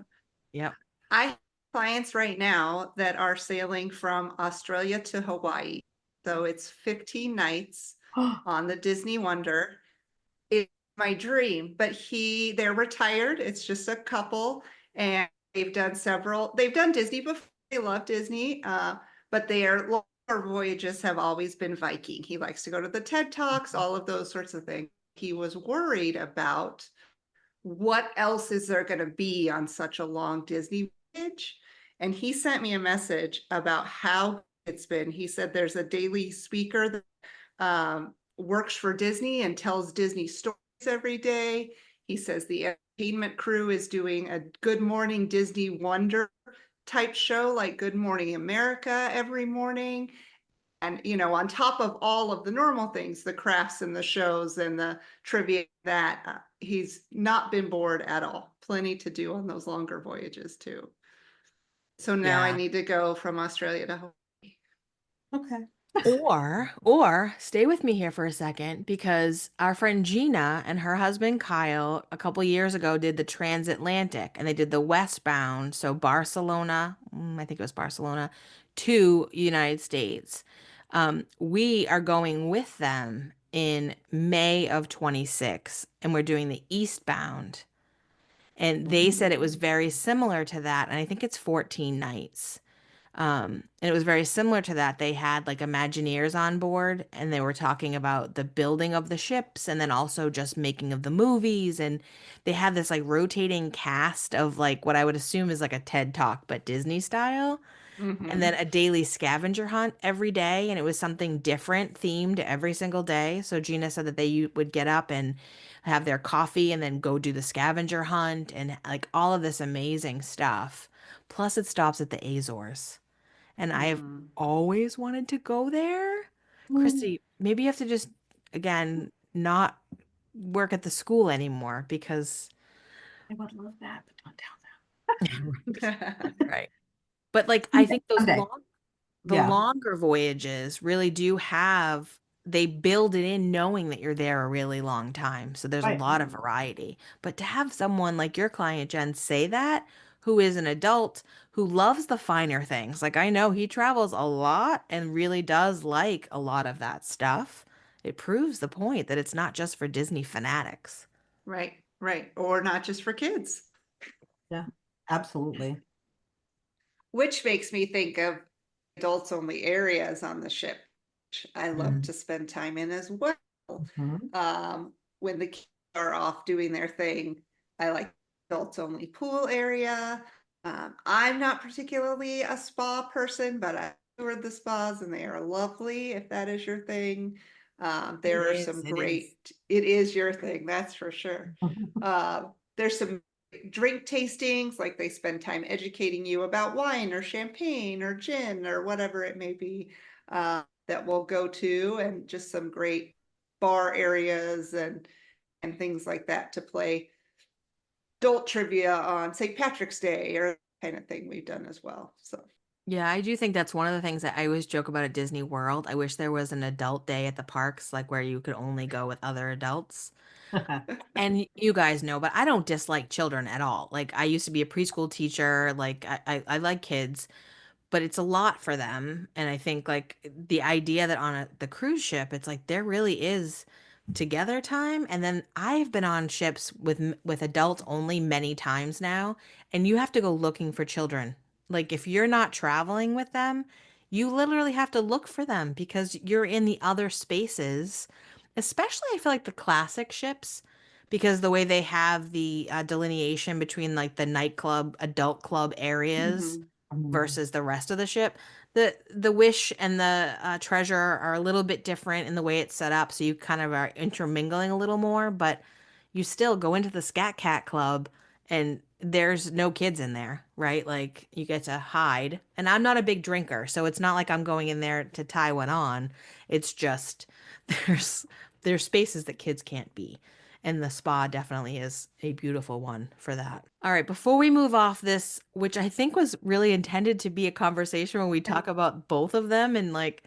[SPEAKER 1] Yep.
[SPEAKER 4] I have clients right now that are sailing from Australia to Hawaii. So it's 15 nights on the Disney Wonder. It's my dream, but they're retired. It's just a couple and they've done Disney before. They love Disney, but their longer voyages have always been Viking. He likes to go to the TED Talks, all of those sorts of things. He was worried about what else is there going to be on such a long Disney voyage? And he sent me a message about how it's been. He said there's a daily speaker that works for Disney and tells Disney stories every day. He says the entertainment crew is doing a Good Morning Disney Wonder type show like Good Morning America every morning. And, on top of all of the normal things, the crafts and the shows and the trivia, that he's not been bored at all. Plenty to do on those longer voyages too. So now I
[SPEAKER 1] Yeah.
[SPEAKER 4] need to go from Australia to Hawaii.
[SPEAKER 3] Okay.
[SPEAKER 1] Or stay with me here for a second because our friend Gina and her husband Kyle a couple years ago did the transatlantic and they did the westbound, so Barcelona, I think it was Barcelona, to United States. We are going with them in May of 26 and we're doing the eastbound. And they said it was very similar to that. And I think it's 14 nights. And it was very similar to that. They had like Imagineers on board and they were talking about the building of the ships and then also just making of the movies. And they had this like rotating cast of like what I would assume is like a TED Talk, but Disney style. And then
[SPEAKER 4] Mhm.
[SPEAKER 1] a daily scavenger hunt every day. And it was something different themed every single day. So Gina said that they would get up and have their coffee and then go do the scavenger hunt and like all of this amazing stuff. Plus, it stops at the Azores and I have
[SPEAKER 4] Mm.
[SPEAKER 1] always wanted to go there.
[SPEAKER 3] Mm,
[SPEAKER 1] Christy, maybe you have to just, again, not work at the school anymore because,
[SPEAKER 3] I would love that, but don't tell
[SPEAKER 1] right. But like, I
[SPEAKER 3] them.
[SPEAKER 1] think those
[SPEAKER 3] Someday.
[SPEAKER 1] the
[SPEAKER 3] Yeah.
[SPEAKER 1] longer voyages really do have, they build it in knowing that you're there a really long time. So there's a
[SPEAKER 3] Right.
[SPEAKER 1] lot of variety. But to have someone like your client, Jen, say that, who is an adult who loves the finer things, like I know he travels a lot and really does like a lot of that stuff. It proves the point that it's not just for Disney fanatics.
[SPEAKER 4] Right, right. Or not just for kids.
[SPEAKER 3] Yeah. Absolutely.
[SPEAKER 4] Which makes me think of adults only areas on the ship, which I love
[SPEAKER 1] Mm.
[SPEAKER 4] to spend time in as well.
[SPEAKER 3] Mhm.
[SPEAKER 4] When the kids are off doing their thing, I like adults only pool area. I'm not particularly a spa person, but I toured the spas and they are lovely if that is your thing.
[SPEAKER 1] It
[SPEAKER 4] There are
[SPEAKER 1] is.
[SPEAKER 4] some
[SPEAKER 1] It is.
[SPEAKER 4] great, it is your thing, that's for sure. There's some drink tastings, like they spend time educating you about wine or champagne or gin or whatever it may be, that we'll go to, and just some great bar areas and things like that to play adult trivia on St. Patrick's Day or kind of thing we've done as well. So
[SPEAKER 1] Yeah, I do think that's one of the things that I always joke about at Disney World. I wish there was an adult day at the parks, like where you could only go with other adults. And you guys know, but I don't dislike children at all. Like I used to be a preschool teacher. Like I like kids, but it's a lot for them. And I think like the idea that on the cruise ship, it's like there really is together time. And then I've been on ships with adults only many times now, and you have to go looking for children. Like if you're not traveling with them, you literally have to look for them because you're in the other spaces. Especially, I feel like the classic ships, because the way they have the delineation between like the nightclub, adult club areas
[SPEAKER 4] mhm.
[SPEAKER 3] Mhm.
[SPEAKER 1] versus the rest of the ship. The Wish and the Treasure are a little bit different in the way it's set up, so you kind of are intermingling a little more, but you still go into the Scat Cat Club and there's no kids in there, right? Like you get to hide. And I'm not a big drinker, so it's not like I'm going in there to tie one on. It's just there's there's spaces that kids can't be. And the spa definitely is a beautiful one for that. All right, before we move off this, which I think was really intended to be a conversation when we talk about both of them, and like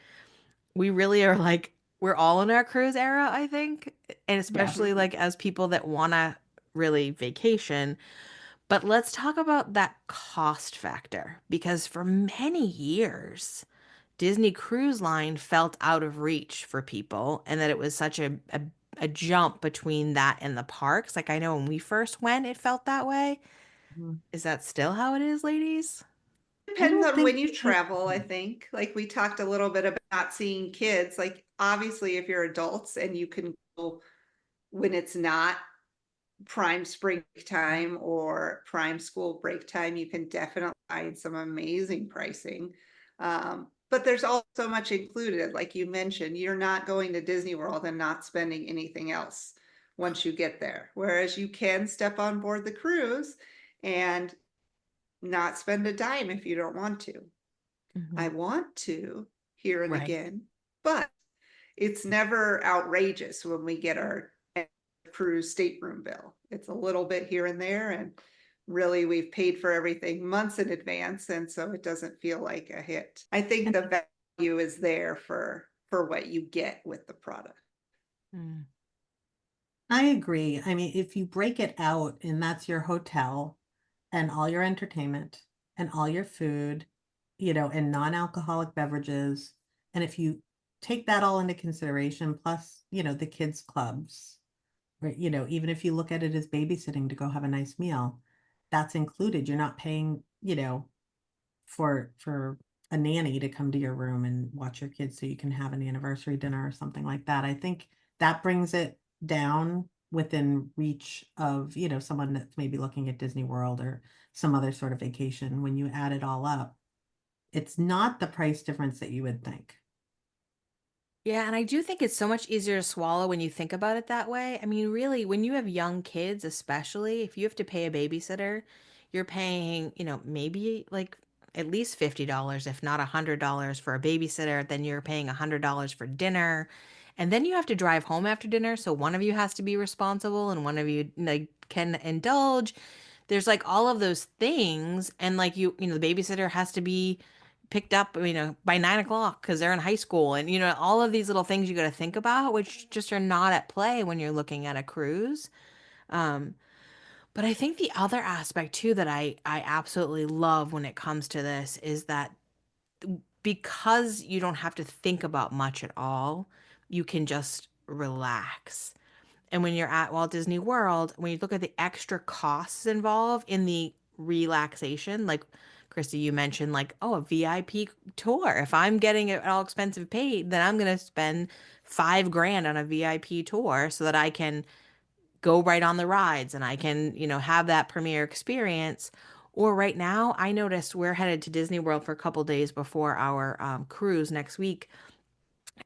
[SPEAKER 1] we really are like, we're all in our cruise era, I think, and
[SPEAKER 3] Yeah.
[SPEAKER 1] especially like as people that want to really vacation. But let's talk about that cost factor because for many years, Disney Cruise Line felt out of reach for people and that it was such a jump between that and the parks. Like I know when we first went, it felt that way.
[SPEAKER 3] Mhm.
[SPEAKER 1] Is that still how it is, ladies?
[SPEAKER 3] I
[SPEAKER 4] Depends
[SPEAKER 3] don't
[SPEAKER 4] on when
[SPEAKER 3] think
[SPEAKER 4] you travel, I think. Like we talked a little bit about not seeing kids. Like obviously if you're adults and you can go when it's not prime spring time or prime school break time, you can definitely find some amazing pricing. But there's also so much included, like you mentioned, you're not going to Disney World and not spending anything else once you get there. Whereas you can step on board the cruise and not spend a dime if you don't want to. I
[SPEAKER 1] Mhm.
[SPEAKER 4] want to here and
[SPEAKER 1] Right.
[SPEAKER 4] again, but it's never outrageous when we get our cruise stateroom bill. It's a little bit here and there, and really we've paid for everything months in advance, and so it doesn't feel like a hit. I think
[SPEAKER 3] and
[SPEAKER 4] the value is there for what you get with the product.
[SPEAKER 1] Mm.
[SPEAKER 3] I agree. I mean, if you break it out and that's your hotel and all your entertainment and all your food, and non-alcoholic beverages, and if you take that all into consideration, plus, the kids' clubs, Right, even if you look at it as babysitting to go have a nice meal, that's included. You're not paying, for a nanny to come to your room and watch your kids so you can have an anniversary dinner or something like that. I think that brings it down within reach of, someone that's maybe looking at Disney World or some other sort of vacation. When you add it all up, it's not the price difference that you would think.
[SPEAKER 1] Yeah, and I do think it's so much easier to swallow when you think about it that way. I mean, really, when you have young kids, especially if you have to pay a babysitter, you're paying, maybe like at least $50, if not $100 for a babysitter. Then you're paying $100 for dinner. And then you have to drive home after dinner. So one of you has to be responsible and one of you like can indulge. There's like all of those things. And like the babysitter has to be picked up, by 9 o'clock because they're in high school. And, all of these little things you got to think about, which just are not at play when you're looking at a cruise. Um, but I think the other aspect too that I absolutely love when it comes to this is that because you don't have to think about much at all, you can just relax. And when you're at Walt Disney World, when you look at the extra costs involved in the relaxation, like Christy, you mentioned, like, oh, a VIP tour. If I'm getting it all expensive paid, then I'm going to spend 5 grand on a VIP tour so that I can go right on the rides and I can, have that premiere experience. Or right now, I noticed we're headed to Disney World for a couple days before our cruise next week.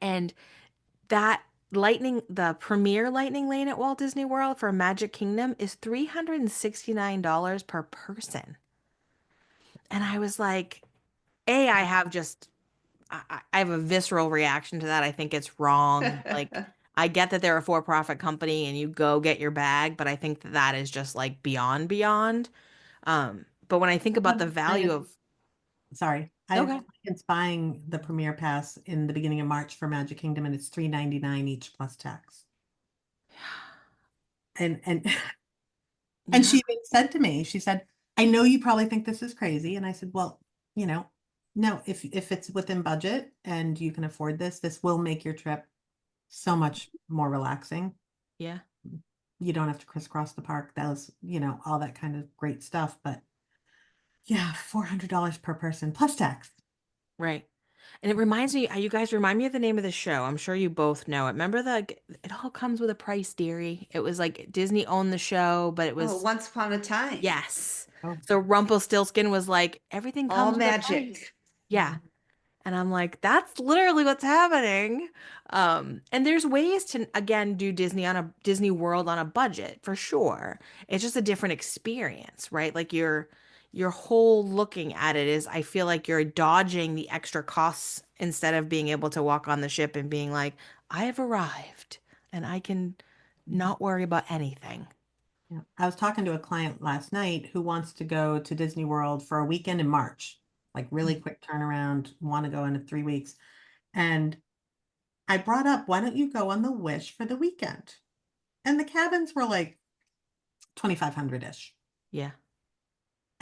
[SPEAKER 1] And that the premier lightning lane at Walt Disney World for Magic Kingdom is $369 per person. And I was like, I have just, I have a visceral reaction to that. I think it's wrong. Like, I get that they're a for-profit company and you go get your bag, but I think that is just like beyond, beyond. But when I think about the value of,
[SPEAKER 3] Sorry, I have
[SPEAKER 1] okay,
[SPEAKER 3] clients buying the Premier Pass in the beginning of March for Magic Kingdom, and it's $3.99 each plus tax. And and
[SPEAKER 1] yeah,
[SPEAKER 3] she even said to me, she said, "I know you probably think this is crazy," and I said, "Well, no, if it's within budget and you can afford this, this will make your trip so much more relaxing.
[SPEAKER 1] yeah.
[SPEAKER 3] You don't have to crisscross the park, those, all that kind of great stuff, but yeah, $400 per person plus tax."
[SPEAKER 1] Right. And it reminds me, you guys remind me of the name of the show. I'm sure you both know it. Remember it all comes with a price, dearie. It was like Disney owned the show, but it
[SPEAKER 4] Oh,
[SPEAKER 1] was,
[SPEAKER 4] once upon a time,
[SPEAKER 1] yes.
[SPEAKER 3] Oh,
[SPEAKER 1] So Rumpelstiltskin was like, everything
[SPEAKER 4] all
[SPEAKER 1] comes with a price.
[SPEAKER 4] magic.
[SPEAKER 1] Yeah. And I'm like, that's literally what's happening. And there's ways to again do Disney World on a budget for sure. It's just a different experience, right? Like your whole looking at it is I feel like you're dodging the extra costs instead of being able to walk on the ship and being like, I have arrived and I can
[SPEAKER 3] mhm.
[SPEAKER 1] not worry about anything.
[SPEAKER 3] Yeah. I was talking to a client last night who wants to go to Disney World for a weekend in March, like really quick turnaround, want to go into 3 weeks. And I brought up, why don't you go on the Wish for the weekend? And the cabins were like 2,500-ish.
[SPEAKER 1] Yeah.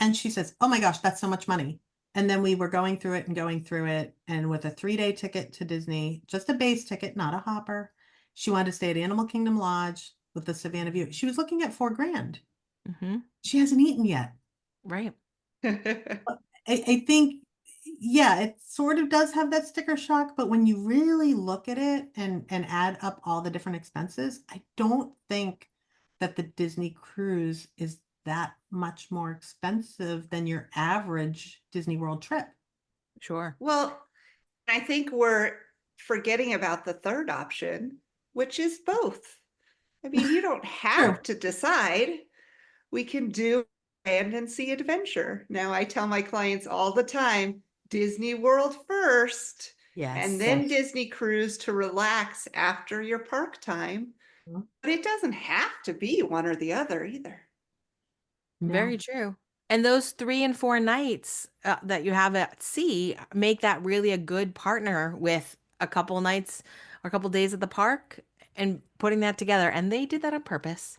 [SPEAKER 3] And she says, "Oh my gosh, that's so much money." And then we were going through it and going through it. And with a 3-day ticket to Disney, just a base ticket, not a hopper, she wanted to stay at Animal Kingdom Lodge with the Savannah View. She was looking at 4 grand.
[SPEAKER 1] Hmm.
[SPEAKER 3] She hasn't eaten yet.
[SPEAKER 1] Right.
[SPEAKER 3] I think, yeah, it sort of does have that sticker shock, but when you really look at it and add up all the different expenses, I don't think that the Disney cruise is that much more expensive than your average Disney World trip.
[SPEAKER 1] Sure.
[SPEAKER 4] Well, I think we're forgetting about the third option, which is both. I mean, you don't
[SPEAKER 3] True.
[SPEAKER 4] have to decide. We can do land and sea adventure. Now, I tell my clients all the time, Disney World first, and
[SPEAKER 1] Yes.
[SPEAKER 4] then
[SPEAKER 3] Yes.
[SPEAKER 4] Disney cruise to relax after your park time. But it doesn't have to be one or the other either.
[SPEAKER 3] No.
[SPEAKER 1] Very true. And those 3 and 4 nights that you have at sea make that really a good partner with a couple nights or a couple days at the park and putting that together. And they did that on purpose,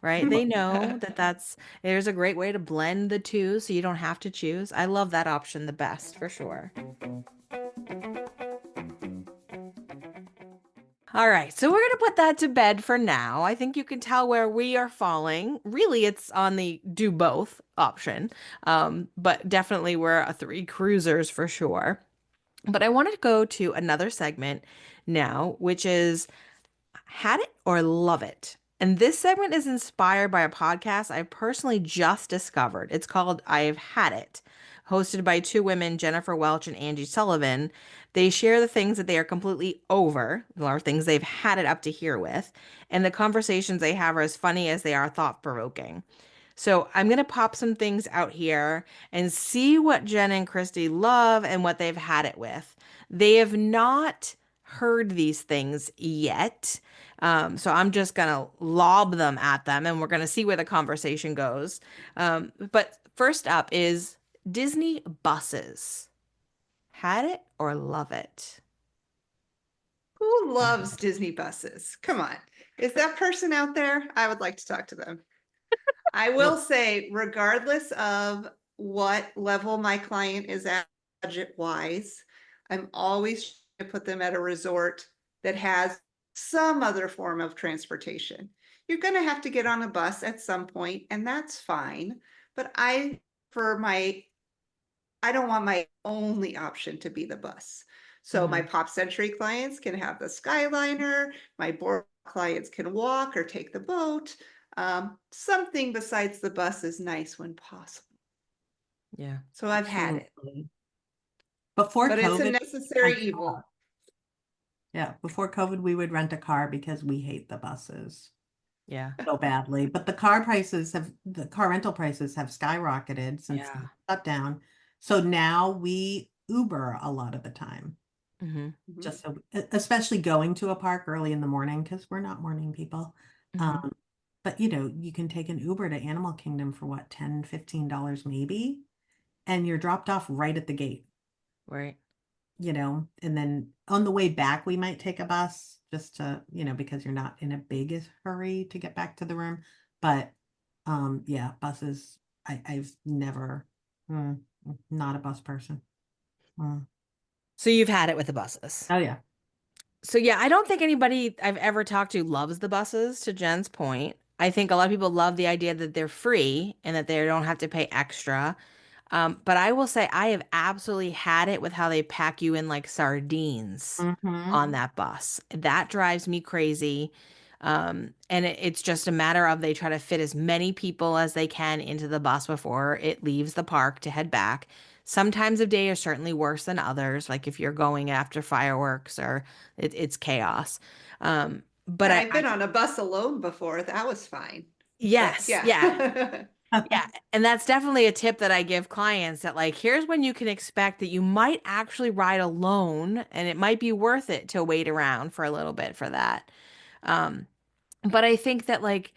[SPEAKER 1] right? They know that there's a great way to blend the two so you don't have to choose. I love that option the best for sure. All right, so we're going to put that to bed for now. I think you can tell where we are falling. Really, it's on the do both option, but definitely we're a three cruisers for sure. But I wanted to go to another segment now, which is had it or love it. And this segment is inspired by a podcast I personally just discovered. It's called I've Had It, hosted by two women, Jennifer Welch and Angie Sullivan. They share the things that they are completely over, or things they've had it up to here with, and the conversations they have are as funny as they are thought-provoking. So I'm going to pop some things out here and see what Jen and Kristi love and what they've had it with. They have not heard these things yet. So I'm just going to lob them at them and we're going to see where the conversation goes. But first up is Disney buses. Had it or love it?
[SPEAKER 4] Who loves Disney buses? Come on. Is that person out there? I would like to talk to them. I will say, regardless of what level my client is at budget wise, I'm always trying to put them at a resort that has some other form of transportation. You're going to have to get on a bus at some point, and that's fine. But I don't want my only option to be the bus. So my Pop Century clients can have the Skyliner, my board clients can walk or take the boat. Something besides the bus is nice when possible.
[SPEAKER 1] Yeah.
[SPEAKER 4] So I've had it,
[SPEAKER 3] Absolutely. Before
[SPEAKER 4] but it's a
[SPEAKER 3] COVID,
[SPEAKER 4] necessary
[SPEAKER 3] rent a
[SPEAKER 4] evil.
[SPEAKER 3] car. Yeah, before COVID, we would rent a car because we hate the buses
[SPEAKER 1] Yeah.
[SPEAKER 3] so badly. But the car rental prices have skyrocketed since the
[SPEAKER 1] Yeah.
[SPEAKER 3] shutdown. So now we Uber a lot of the time,
[SPEAKER 1] Mm-hmm.
[SPEAKER 3] just so, especially going to a park early in the morning because we're not morning people.
[SPEAKER 1] Mm-hmm.
[SPEAKER 3] But you can take an Uber to Animal Kingdom for what, $10, $15 maybe, and you're dropped off right at the gate.
[SPEAKER 1] Right.
[SPEAKER 3] And then on the way back, we might take a bus just to, because you're not in a big hurry to get back to the room. But yeah, buses, I've never, not a bus person.
[SPEAKER 1] So you've had it with the buses.
[SPEAKER 3] Oh yeah.
[SPEAKER 1] So yeah, I don't think anybody I've ever talked to loves the buses, to Jen's point. I think a lot of people love the idea that they're free and that they don't have to pay extra. But I will say I have absolutely had it with how they pack you in like sardines on that bus. That drives me crazy. And it's just a matter of they try to fit as many people as they can into the bus before it leaves the park to head back. Some times of day are certainly worse than others, like if you're going after fireworks or it's chaos. But
[SPEAKER 4] I've been on a bus alone before. That was fine. But
[SPEAKER 1] yes, yeah.
[SPEAKER 4] yeah.
[SPEAKER 1] Yeah, and that's definitely a tip that I give clients that like here's when you can expect that you might actually ride alone and it might be worth it to wait around for a little bit for that. Um, but I think that like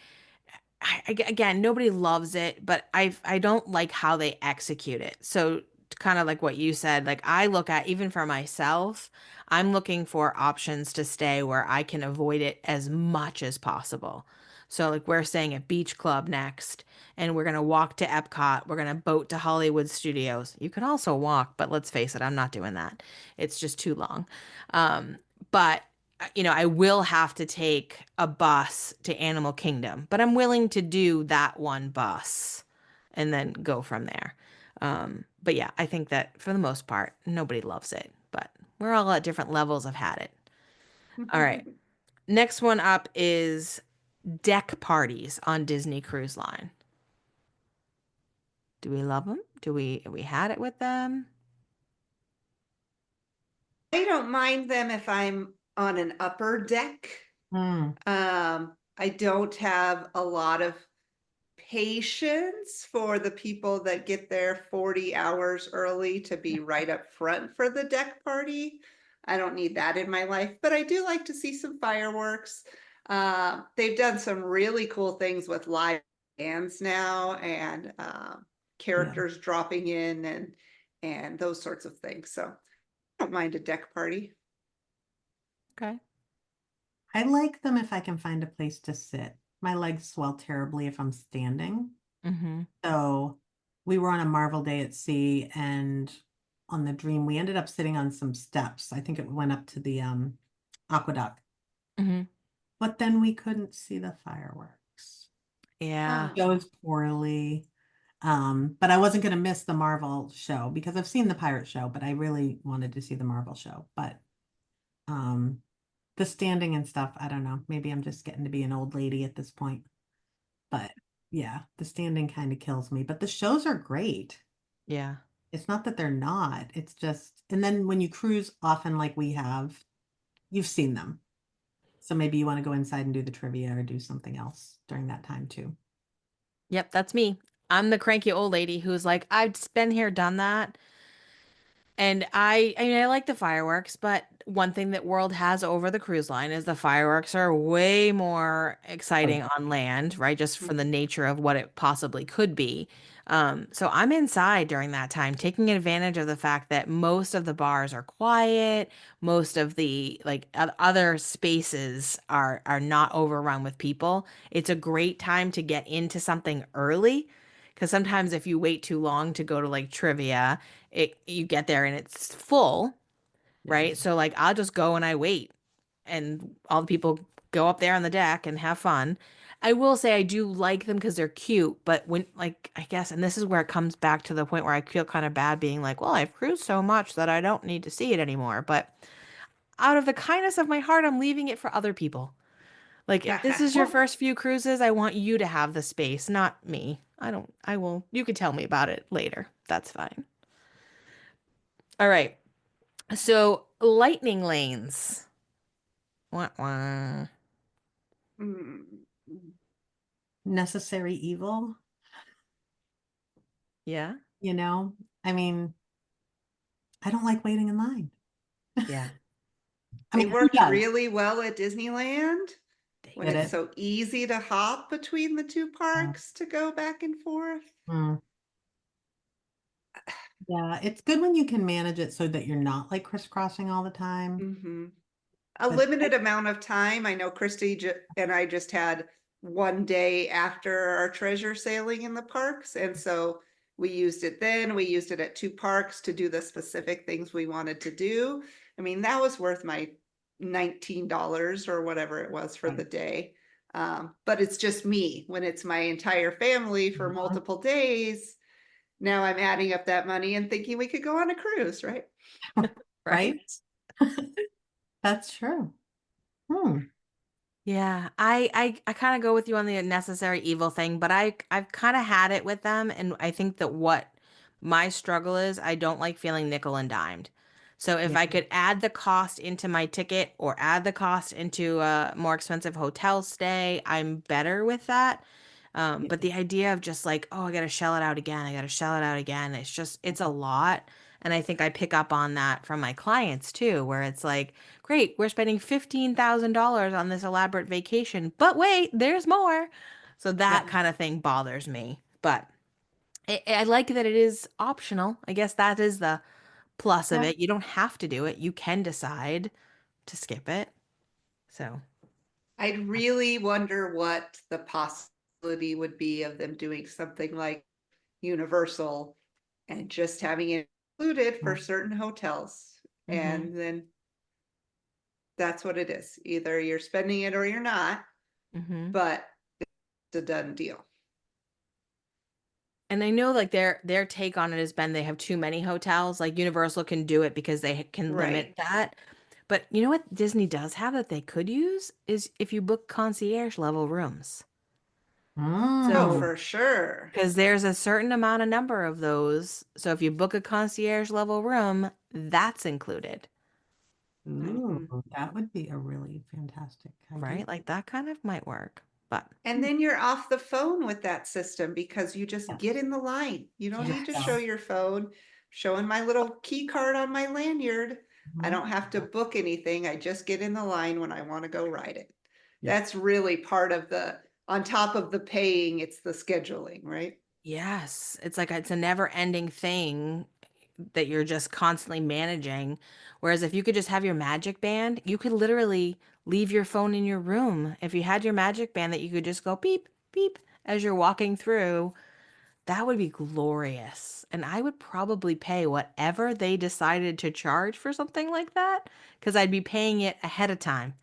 [SPEAKER 1] again, nobody loves it, but I don't like how they execute it. So kind of like what you said, like I look at even for myself, I'm looking for options to stay where I can avoid it as much as possible. So like we're staying at Beach Club next, and we're gonna walk to Epcot. We're gonna boat to Hollywood Studios. You can also walk, but let's face it, I'm not doing that. It's just too long. But I will have to take a bus to Animal Kingdom, but I'm willing to do that one bus and then go from there. But yeah, I think that for the most part, nobody loves it, but we're all at different levels of had it. All right. Next one up is deck parties on Disney Cruise Line. Do we love them? We had it with them?
[SPEAKER 4] I don't mind them if I'm on an upper deck. I don't have a lot of patience for the people that get there 40 hours early to be right up front for the deck party. I don't need that in my life, but I do like to see some fireworks. They've done some really cool things with live bands now and characters dropping in and those sorts of things. So I don't mind a deck party.
[SPEAKER 1] Okay.
[SPEAKER 3] I like them if I can find a place to sit. My legs swell terribly if I'm standing.
[SPEAKER 1] Mm-hmm.
[SPEAKER 3] So we were on a Marvel Day at Sea, and on the Dream, we ended up sitting on some steps. I think it went up to the aqueduct.
[SPEAKER 1] Hmm.
[SPEAKER 3] but then we couldn't see the fireworks.
[SPEAKER 1] Yeah.
[SPEAKER 4] Oh,
[SPEAKER 3] Goes poorly. But I wasn't going to miss the Marvel show because I've seen the pirate show, but I really wanted to see the Marvel show. But um, the standing and stuff, I don't know. Maybe I'm just getting to be an old lady at this point. But yeah, the standing kind of kills me. But the shows are great.
[SPEAKER 1] Yeah.
[SPEAKER 3] It's not that they're not. It's just, and then when you cruise often like we have, you've seen them. So maybe you want to go inside and do the trivia or do something else during that time too.
[SPEAKER 1] Yep, that's me. I'm the cranky old lady who's like, I've been here, done that. And I mean, I like the fireworks, but one thing that World has over the cruise line is the fireworks are way more exciting
[SPEAKER 3] Oh,
[SPEAKER 1] on land, right? Just from the nature of what it possibly could be. So I'm inside during that time, taking advantage of the fact that most of the bars are quiet, most of the like other spaces are not overrun with people. It's a great time to get into something early. Because sometimes if you wait too long to go to like trivia, you get there and it's full,
[SPEAKER 3] yeah.
[SPEAKER 1] right? So like I'll just go and I wait and all the people go up there on the deck and have fun. I will say I do like them because they're cute, but when like I guess and this is where it comes back to the point where I feel kind of bad being like, well, I've cruised so much that I don't need to see it anymore. But out of the kindness of my heart, I'm leaving it for other people. Like if this is your first few cruises, I want you to have the space, not me. I will, you could tell me about it later. That's fine. All right. So lightning lanes. Wah, wah.
[SPEAKER 4] mm,
[SPEAKER 3] Necessary evil,
[SPEAKER 1] Yeah.
[SPEAKER 3] you know? I mean, I don't like waiting in line.
[SPEAKER 1] Yeah.
[SPEAKER 3] I
[SPEAKER 4] they
[SPEAKER 3] mean, who
[SPEAKER 4] worked
[SPEAKER 3] does?
[SPEAKER 4] really well at Disneyland
[SPEAKER 1] They
[SPEAKER 4] when
[SPEAKER 3] Did
[SPEAKER 4] it's
[SPEAKER 3] it?
[SPEAKER 4] so easy to hop between the two
[SPEAKER 3] Uh,
[SPEAKER 4] parks to go back and forth.
[SPEAKER 3] mm, yeah, it's good when you can manage it so that you're not like crisscrossing all the time.
[SPEAKER 4] Hmm. A
[SPEAKER 3] But
[SPEAKER 4] limited amount of time. I know and I just had one day after our treasure sailing in the parks. And so we used it then. We used it at two parks to do the specific things we wanted to do. I mean, that was worth my $19 or whatever it was for the day. But it's just me when it's my entire family for
[SPEAKER 3] uh,
[SPEAKER 4] multiple days. Now I'm adding up that money and thinking we could go on a cruise, right?
[SPEAKER 3] right?
[SPEAKER 1] right.
[SPEAKER 3] That's true. Hmm.
[SPEAKER 1] Yeah, I kind of go with you on the necessary evil thing, but I've kind of had it with them, and I think that what my struggle is, I don't like feeling nickel and dimed. So if
[SPEAKER 3] Yeah.
[SPEAKER 1] I could add the cost into my ticket or add the cost into a more expensive hotel stay, I'm better with that.
[SPEAKER 3] Yeah.
[SPEAKER 1] But the idea of just like, oh, I gotta shell it out again, I gotta shell it out again, it's a lot. And I think I pick up on that from my clients too, where it's like, great, we're spending $15,000 on this elaborate vacation, but wait, there's more. So that
[SPEAKER 3] Yeah.
[SPEAKER 1] kind of thing bothers me. But I like that it is optional. I guess that is the plus of
[SPEAKER 3] Yeah.
[SPEAKER 1] it. You don't have to do it. You can decide to skip it. So,
[SPEAKER 4] I'd really wonder what the possibility would be of them doing something like Universal and just having it included for certain hotels.
[SPEAKER 1] hmm.
[SPEAKER 4] And then that's what it is. Either you're spending it or you're not,
[SPEAKER 1] Hmm.
[SPEAKER 4] but it's a done deal.
[SPEAKER 1] And I know like their take on it has been they have too many hotels. Like Universal can do it because they can limit
[SPEAKER 4] Right.
[SPEAKER 1] that. But you know what Disney does have that they could use is if you book concierge level rooms.
[SPEAKER 4] Oh,
[SPEAKER 3] Mm.
[SPEAKER 1] So,
[SPEAKER 4] for sure.
[SPEAKER 1] because there's a certain amount of number of those. So if you book a concierge level room, that's included,
[SPEAKER 3] Ooh,
[SPEAKER 4] Mhm.
[SPEAKER 3] that would be a really fantastic idea.
[SPEAKER 1] right? Like that kind of might work. But
[SPEAKER 4] And then you're off the phone with that system because you just get
[SPEAKER 3] Yes.
[SPEAKER 4] in the line. You don't
[SPEAKER 3] You just
[SPEAKER 4] need to
[SPEAKER 1] yes.
[SPEAKER 4] show
[SPEAKER 3] go.
[SPEAKER 4] your phone. Showing my little key card on my lanyard. I
[SPEAKER 3] Mhm.
[SPEAKER 4] don't have to book anything. I just get in the line when I want to go ride it.
[SPEAKER 3] Yeah.
[SPEAKER 4] That's really part of on top of the paying, it's the scheduling, right?
[SPEAKER 1] Yes. It's like it's a never-ending thing that you're just constantly managing. Whereas if you could just have your magic band, you could literally leave your phone in your room. If you had your magic band that you could just go beep, beep as you're walking through, that would be glorious. And I would probably pay whatever they decided to charge for something like that because I'd be paying it ahead of time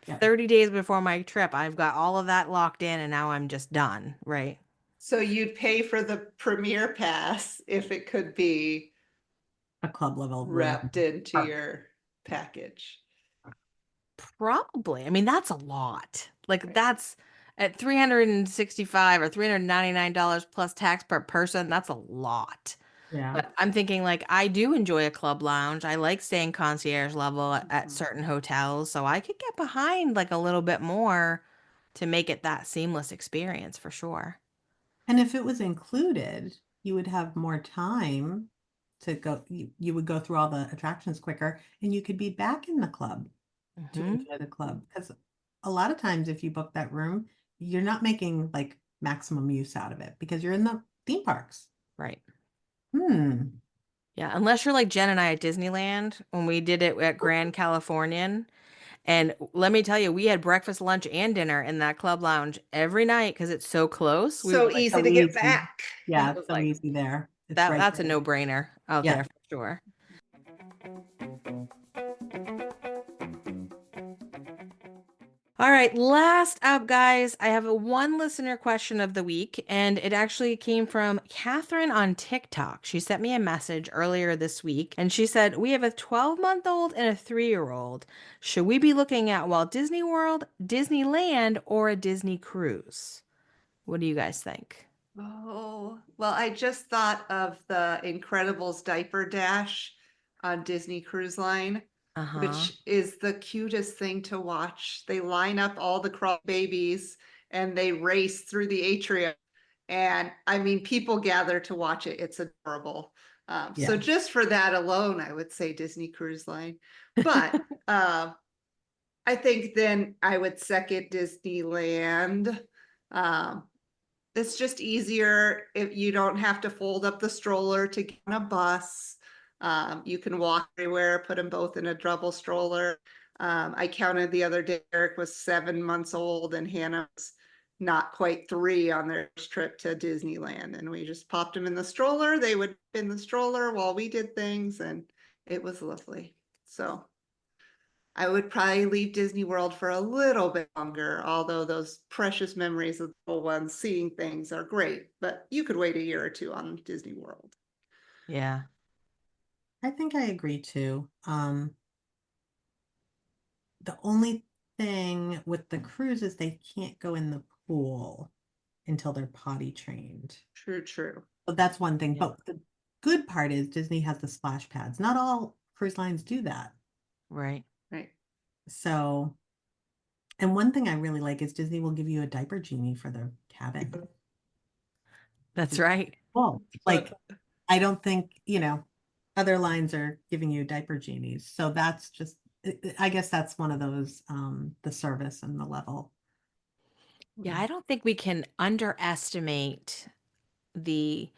[SPEAKER 3] Yeah.
[SPEAKER 1] 30 days before my trip, I've got all of that locked in and now I'm just done, right?
[SPEAKER 4] So you'd pay for the premier pass if it could be
[SPEAKER 3] A club level room.
[SPEAKER 4] wrapped into your package.
[SPEAKER 1] Probably. I mean, that's a lot. Like that's at 365 or $399 plus tax per person, that's a lot.
[SPEAKER 3] Yeah.
[SPEAKER 1] But I'm thinking like I do enjoy a club lounge. I like staying concierge level at
[SPEAKER 4] Mhm.
[SPEAKER 1] certain hotels, so I could get behind like a little bit more to make it that seamless experience for sure.
[SPEAKER 3] And if it was included, you would have more time to go, you would go through all the attractions quicker and you could be back in the club to
[SPEAKER 1] Hmm.
[SPEAKER 3] enjoy the club. Because a lot of times if you book that room, you're not making like maximum use out of it because you're in the theme parks.
[SPEAKER 1] Right.
[SPEAKER 3] Hmm.
[SPEAKER 1] Yeah, unless you're like Jen and I at Disneyland when we did it at Grand Californian. And let me tell you, we had breakfast, lunch, and dinner in that club lounge every night because it's so close. We were
[SPEAKER 4] So
[SPEAKER 1] like,
[SPEAKER 4] easy
[SPEAKER 3] So
[SPEAKER 4] to get
[SPEAKER 3] easy.
[SPEAKER 4] back.
[SPEAKER 3] Yeah,
[SPEAKER 1] it was
[SPEAKER 3] it's so
[SPEAKER 1] like
[SPEAKER 3] easy there. It's
[SPEAKER 1] that
[SPEAKER 3] right
[SPEAKER 1] that's a
[SPEAKER 3] there.
[SPEAKER 1] no-brainer out
[SPEAKER 3] Yeah.
[SPEAKER 1] there for sure. All right, last up, guys, I have a one listener question of the week, and it actually came from Catherine on TikTok. She sent me a message earlier this week, and she said, we have a 12-month-old and a 3-year-old. Should we be looking at Walt Disney World, Disneyland, or a Disney cruise? What do you guys think?
[SPEAKER 4] Oh, well, I just thought of the Incredibles diaper dash on Disney Cruise Line,
[SPEAKER 1] Uh-huh.
[SPEAKER 4] which is the cutest thing to watch. They line up all the crawl babies and they race through the atrium. And I mean, people gather to watch it. It's adorable. So
[SPEAKER 3] Yeah.
[SPEAKER 4] just for that alone, I would say Disney Cruise Line. But I think then I would second Disneyland. Um, it's just easier if you don't have to fold up the stroller to get on a bus. You can walk everywhere, put them both in a double stroller. I counted the other day, Eric was 7 months old and Hannah was not quite 3 on their first trip to Disneyland. And we just popped them in the stroller. They would in the stroller while we did things, and it was lovely. So I would probably leave Disney World for a little bit longer, although those precious memories of the little ones seeing things are great. But you could wait a year or two on Disney World.
[SPEAKER 1] Yeah.
[SPEAKER 3] I think I agree too. The only thing with the cruise is they can't go in the pool until they're potty trained.
[SPEAKER 4] True, true.
[SPEAKER 3] So that's one thing.
[SPEAKER 1] Yeah.
[SPEAKER 3] But the good part is Disney has the splash pads. Not all cruise lines do that.
[SPEAKER 1] Right.
[SPEAKER 4] Right.
[SPEAKER 3] So, and one thing I really like is Disney will give you a diaper genie for the cabin.
[SPEAKER 1] That's right.
[SPEAKER 3] Well, like I don't think, other lines are giving you diaper genies. So that's just, I guess that's one of those, the service and the level.
[SPEAKER 1] Yeah, I don't think we can underestimate the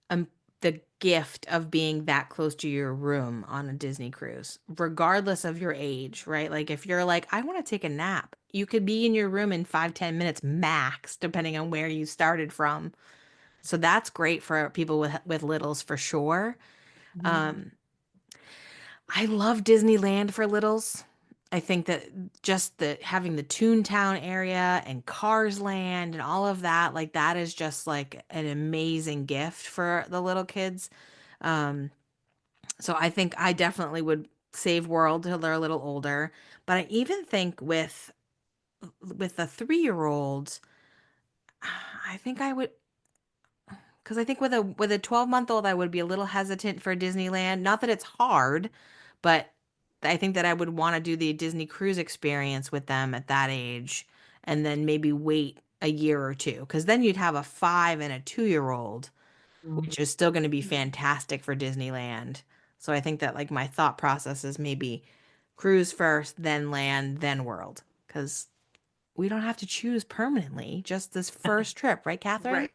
[SPEAKER 1] um the gift of being that close to your room on a Disney cruise, regardless of your age, right? Like if you're like, I want to take a nap, you could be in your room in 5, 10 minutes max, depending on where you started from. So that's great for people with littles for sure.
[SPEAKER 3] Mhm.
[SPEAKER 1] Um, I love Disneyland for littles. I think that just the having the Toontown area and Cars Land and all of that, like that is just like an amazing gift for the little kids. Um, so I think I definitely would save World till they're a little older. But I even think with a 3-year-old, I think I would because I think with a 12-month-old, I would be a little hesitant for Disneyland. Not that it's hard, but I think that I would want to do the Disney cruise experience with them at that age and then maybe wait a year or two because then you'd have a 5 and a 2-year-old,
[SPEAKER 3] Mhm.
[SPEAKER 1] which is still going to be fantastic for Disneyland. So I think that like my thought process is maybe cruise first, then land, then world because we don't have to choose permanently, just this first trip, right, Catherine?
[SPEAKER 4] Right.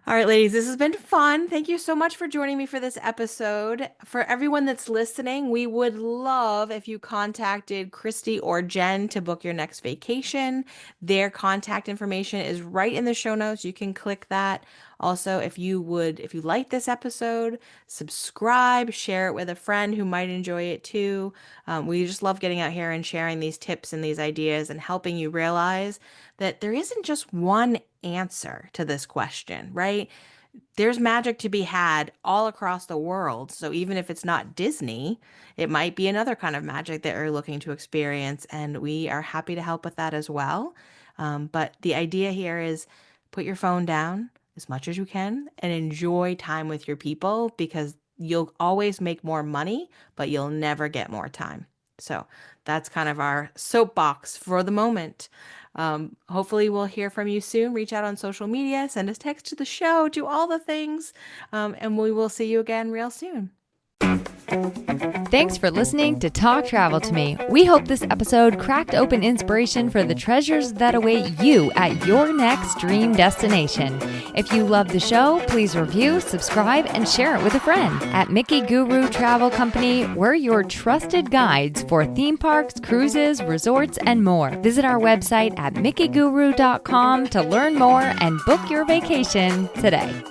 [SPEAKER 1] All right, ladies, this has been fun. Thank you so much for joining me for this episode. For everyone that's listening, we would love if you contacted Kristi or Jen to book your next vacation. Their contact information is right in the show notes. You can click that, Also, if you like this episode, subscribe, share it with a friend who might enjoy it too. We just love getting out here and sharing these tips and these ideas and helping you realize that there isn't just one answer to this question, right? There's magic to be had all across the world. So even if it's not Disney, it might be another kind of magic that you're looking to experience. And we are happy to help with that as well. But the idea here is put your phone down as much as you can and enjoy time with your people, because you'll always make more money, but you'll never get more time. So that's kind of our soapbox for the moment. Hopefully we'll hear from you soon. Reach out on social media, send us text to the show, do all the things. And we will see you again real soon.
[SPEAKER 2] Thanks for listening to Talk Travel to Me. We hope this episode cracked open inspiration for the treasures that await you at your next dream destination. If you love the show, please review, subscribe, and share it with a friend. At Mickey Guru Travel Company, we're your trusted guides for theme parks, cruises, resorts, and more. Visit our website at mickey guru.com to learn more and book your vacation today.